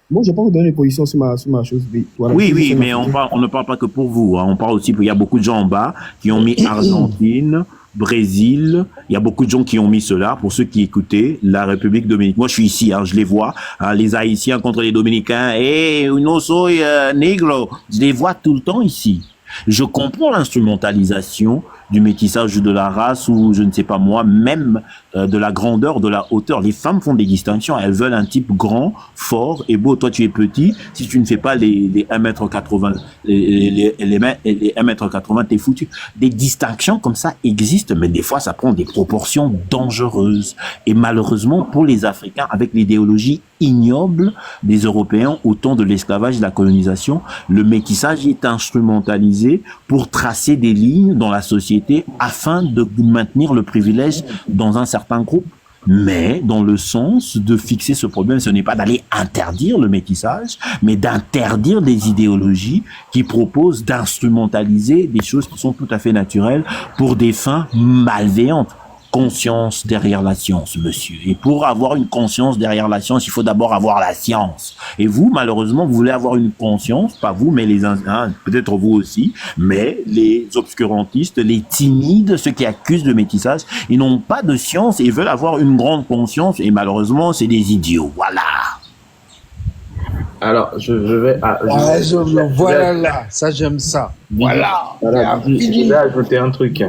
Moi, je n'ai pas vous donner une position sur ma chose. Voilà, oui, mais on ne parle pas que pour vous. On parle aussi, il y a beaucoup de gens en bas qui ont mis Argentine, Brésil. Il y a beaucoup de gens qui ont mis cela. Pour ceux qui écoutaient, la République Dominicaine. Moi, je suis ici, je les vois. Les Haïtiens contre les Dominicains. No soy negro. Je les vois tout le temps ici. Je comprends l'instrumentalisation du métissage de la race ou je ne sais pas moi, même de la grandeur, de la hauteur. Les femmes font des distinctions. Elles veulent un type grand, fort et beau. Toi, tu es petit. Si tu ne fais pas les 1m80, les 1m80, t'es foutu. Des distinctions comme ça existent, mais des fois, ça prend des proportions dangereuses. Et malheureusement, pour les Africains, avec l'idéologie ignoble des Européens au temps de l'esclavage et de la colonisation, le métissage est instrumentalisé pour tracer des lignes dans la société afin de maintenir le privilège dans un certain groupe. Mais dans le sens de fixer ce problème, ce n'est pas d'aller interdire le métissage, mais d'interdire des idéologies qui proposent d'instrumentaliser des choses qui sont tout à fait naturelles pour des fins malveillantes. Conscience derrière la science, monsieur. Et pour avoir une conscience derrière la science, il faut d'abord avoir la science. Et vous, malheureusement, vous voulez avoir une conscience, pas vous, mais peut-être vous aussi, mais les obscurantistes, les timides, ceux qui accusent le métissage, ils n'ont pas de science et veulent avoir une grande conscience. Et malheureusement, c'est des idiots. Voilà. Alors, je vais... Voilà, ça j'aime ça. Voilà. Je vais ajouter un truc.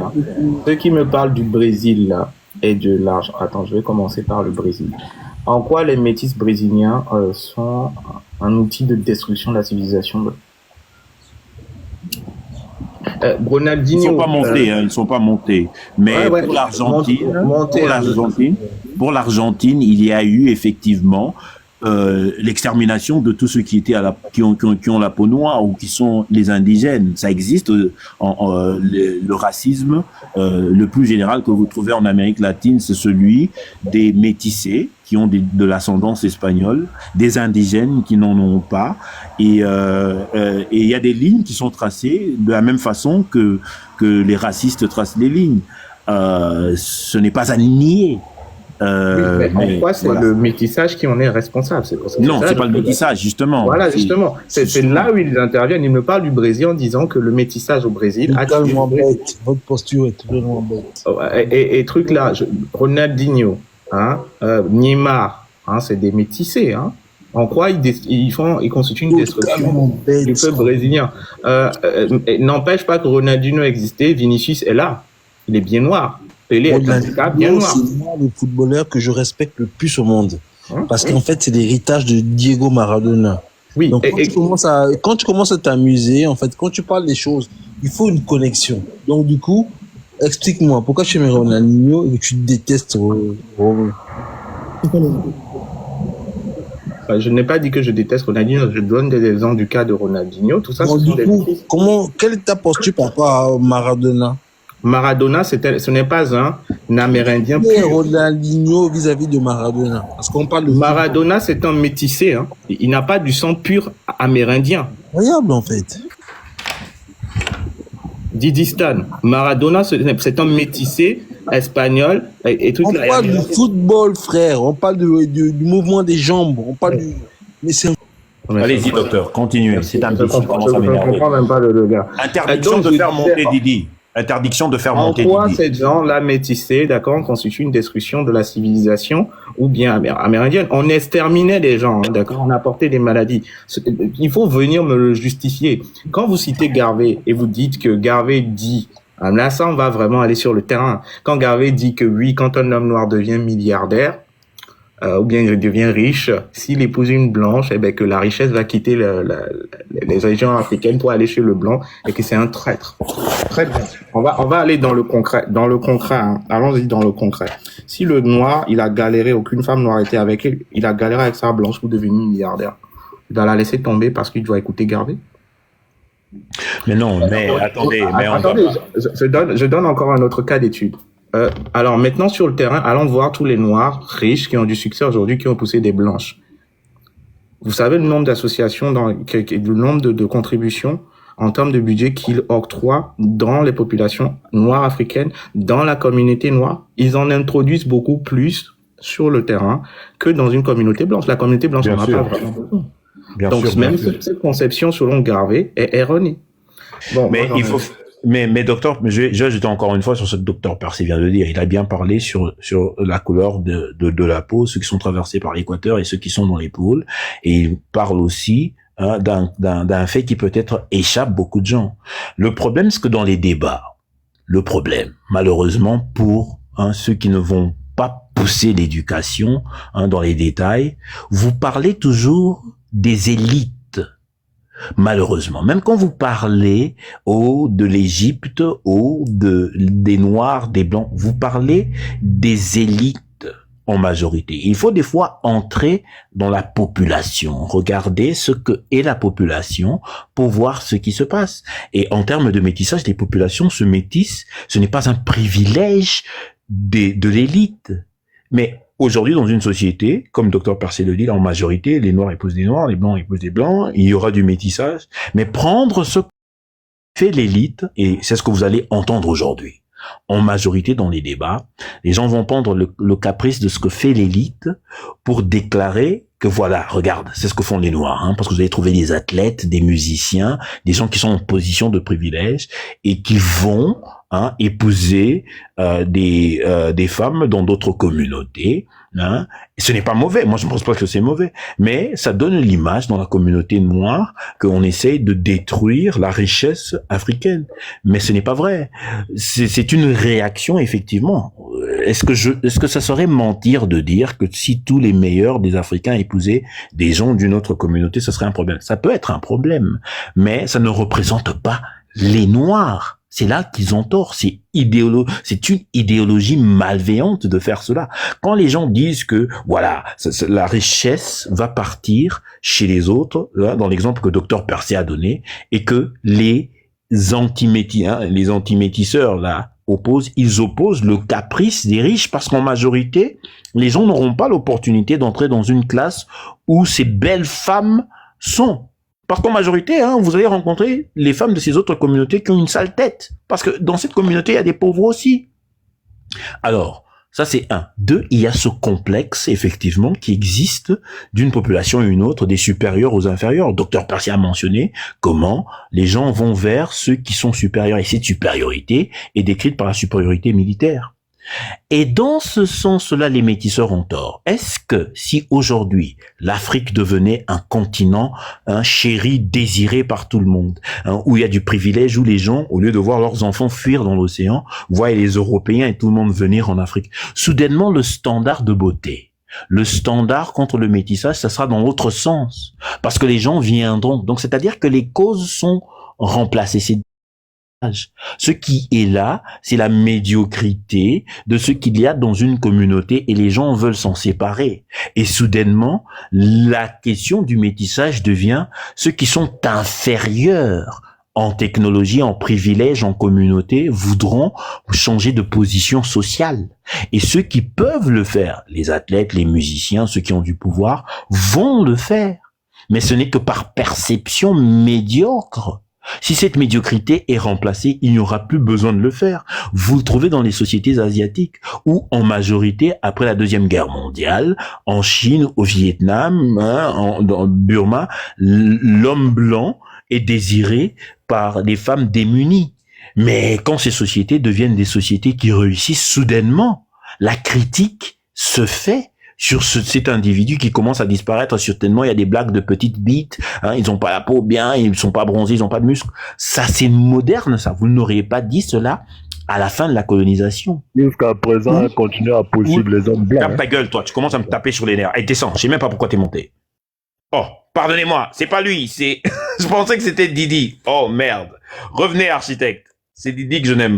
Ceux qui me parlent du Brésil là, et de l'argent... Attends, je vais commencer par le Brésil. En quoi les métis brésiliens sont un outil de destruction de la civilisation Ronaldinho... Ils ne sont pas montés. Mais pour l'Argentine, il y a eu effectivement... l'extermination de tous ceux qui étaient qui ont la peau noire ou qui sont les indigènes. Ça existe. Le racisme le plus général que vous trouvez en Amérique latine, c'est celui des métissés qui ont de l'ascendance espagnole, des indigènes qui n'en ont pas, et il y a des lignes qui sont tracées de la même façon que les racistes tracent les lignes. Ce n'est pas à nier. Mais en quoi c'est le métissage qui en est responsable? Non, c'est pas le métissage, justement. Voilà, justement. C'est là où ils interviennent. Ils me parlent du Brésil en disant que le métissage au Brésil a tué. Votre posture est totalement bête. Et truc là, Ronaldinho, Neymar, c'est des métissés. En quoi ils constituent une destruction du peuple brésilien. N'empêche pas que Ronaldinho existait, Vinicius est là. Il est bien noir. Pelé est un cas bien noir. C'est le footballeur que je respecte le plus au monde. Parce qu'en fait, c'est l'héritage de Diego Maradona. Oui. Donc, quand tu commences à t'amuser, en fait, quand tu parles des choses, il faut une connexion. Donc, du coup, explique-moi, pourquoi tu aimes Ronaldinho et que tu détestes Je n'ai pas dit que je déteste Ronaldinho, je donne des exemples du cas de Ronaldinho. Tout ça, donc, du coup, quelle est ta posture par rapport à Maradona? Maradona, ce n'est pas un Amérindien. Mais Ronaldinho vis-à-vis de Maradona, parce qu'on parle de Maradona, c'est un métissé. Il n'a pas du sang pur amérindien. Incroyable en fait. Didi Stan, Maradona, c'est un métissé espagnol et tout. On parle du football, frère. On parle du mouvement des jambes. On parle du. Mais c'est. Allez-y, docteur, continuez. C'est un peu. Je comprends même pas le gars. Interdiction de faire monter Didi. Interdiction de faire monter Didi. En quoi ces gens-là métissés, d'accord, constituent une destruction de la civilisation ou bien amérindienne? On exterminait des gens, d'accord, on apportait des maladies. Il faut venir me le justifier. Quand vous citez Garvey et vous dites que Garvey dit Là, ça, on va vraiment aller sur le terrain. Quand Garvey dit que oui, quand un homme noir devient milliardaire, ou bien il devient riche, s'il épouse une blanche, que la richesse va quitter les régions africaines pour aller chez le blanc et que c'est un traître. Très bien. On va aller dans le concret. Hein. Allons-y dans le concret. Si le noir, il a galéré, aucune femme noire était avec lui, il a galéré avec sa blanche pour devenir milliardaire. Il va la laisser tomber parce qu'il doit écouter Garvey. Mais non, mais attendez, je donne encore un autre cas d'étude. Alors maintenant sur le terrain, allons voir tous les noirs riches qui ont du succès aujourd'hui, qui ont poussé des blanches. Vous savez le nombre d'associations, le nombre de contributions en termes de budget qu'ils octroient dans les populations noires africaines, dans la communauté noire. Ils en introduisent beaucoup plus sur le terrain que dans une communauté blanche. La communauté blanche n'en a pas vraiment besoin. Donc même cette conception selon Garvey est erronée. Bon, mais il faut... Mais docteur, j'étais encore une fois sur ce que docteur Percy vient de dire. Il a bien parlé sur la couleur de la peau, ceux qui sont traversés par l'équateur et ceux qui sont dans les pôles. Et il parle aussi d'un fait qui peut-être échappe beaucoup de gens. Le problème, c'est que dans les débats, malheureusement pour ceux qui ne vont pas pousser l'éducation dans les détails, vous parlez toujours des élites. Malheureusement, même quand vous parlez de l'Égypte, des Noirs, des Blancs, vous parlez des élites en majorité. Il faut des fois entrer dans la population, regarder ce que est la population pour voir ce qui se passe. Et en termes de métissage, les populations se métissent. Ce n'est pas un privilège de l'élite, mais aujourd'hui, dans une société, comme Dr Percy le dit, en majorité, les Noirs épousent des Noirs, les Blancs épousent des Blancs, il y aura du métissage, mais prendre ce que fait l'élite, et c'est ce que vous allez entendre aujourd'hui, en majorité dans les débats, les gens vont prendre le caprice de ce que fait l'élite pour déclarer que voilà, regarde, c'est ce que font les Noirs, parce que vous allez trouver des athlètes, des musiciens, des gens qui sont en position de privilège, et qui vont épouser des femmes dans d'autres communautés. Et ce n'est pas mauvais, moi je ne pense pas que c'est mauvais, mais ça donne l'image dans la communauté noire qu'on essaye de détruire la richesse africaine. Mais ce n'est pas vrai. C'est une réaction, effectivement. Est-ce que ça serait mentir de dire que si tous les meilleurs des Africains épousaient des gens d'une autre communauté, ce serait un problème? Ça peut être un problème, mais ça ne représente pas les Noirs. C'est là qu'ils ont tort. C'est une idéologie malveillante de faire cela. Quand les gens disent que, voilà, la richesse va partir chez les autres, là, dans l'exemple que Dr Percy a donné, et que les antimétisseurs, là, ils opposent le caprice des riches parce qu'en majorité, les gens n'auront pas l'opportunité d'entrer dans une classe où ces belles femmes sont. Parce qu'en majorité, vous allez rencontrer les femmes de ces autres communautés qui ont une sale tête. Parce que dans cette communauté, il y a des pauvres aussi. Alors, ça c'est un. Deux, il y a ce complexe, effectivement, qui existe d'une population à une autre, des supérieurs aux inférieurs. Dr Percy a mentionné comment les gens vont vers ceux qui sont supérieurs. Et cette supériorité est décrite par la supériorité militaire. Et dans ce sens-là, les métisseurs ont tort. Est-ce que si aujourd'hui l'Afrique devenait un continent chéri, désiré par tout le monde, où il y a du privilège, où les gens, au lieu de voir leurs enfants fuir dans l'océan, voient les Européens et tout le monde venir en Afrique, soudainement le standard de beauté, le standard contre le métissage, ça sera dans l'autre sens, parce que les gens viendront. Donc c'est-à-dire que les causes sont remplacées. Ce qui est là, c'est la médiocrité de ce qu'il y a dans une communauté et les gens veulent s'en séparer. Et soudainement, la question du métissage devient ceux qui sont inférieurs en technologie, en privilège, en communauté, voudront changer de position sociale. Et ceux qui peuvent le faire, les athlètes, les musiciens, ceux qui ont du pouvoir, vont le faire. Mais ce n'est que par perception médiocre. Si cette médiocrité est remplacée, il n'y aura plus besoin de le faire. Vous le trouvez dans les sociétés asiatiques où, en majorité, après la Deuxième Guerre mondiale, en Chine, au Vietnam, en Burma, l'homme blanc est désiré par des femmes démunies. Mais quand ces sociétés deviennent des sociétés qui réussissent soudainement, la critique se fait sur cet individu qui commence à disparaître. Certainement, il y a des blagues de petites bites, hein, ils ont pas la peau bien, ils sont pas bronzés, ils ont pas de muscles. Ça, c'est moderne, ça. Vous n'auriez pas dit cela à la fin de la colonisation. Jusqu'à présent, elle continue à poursuivre les hommes blancs. Ferme ta gueule, toi. Tu commences à me taper sur les nerfs. Et descends. Je sais même pas pourquoi t'es monté. Oh, pardonnez-moi. C'est pas lui. C'est, je pensais que c'était Didi. Oh, merde. Revenez, architecte. C'est Didi que je n'aime pas.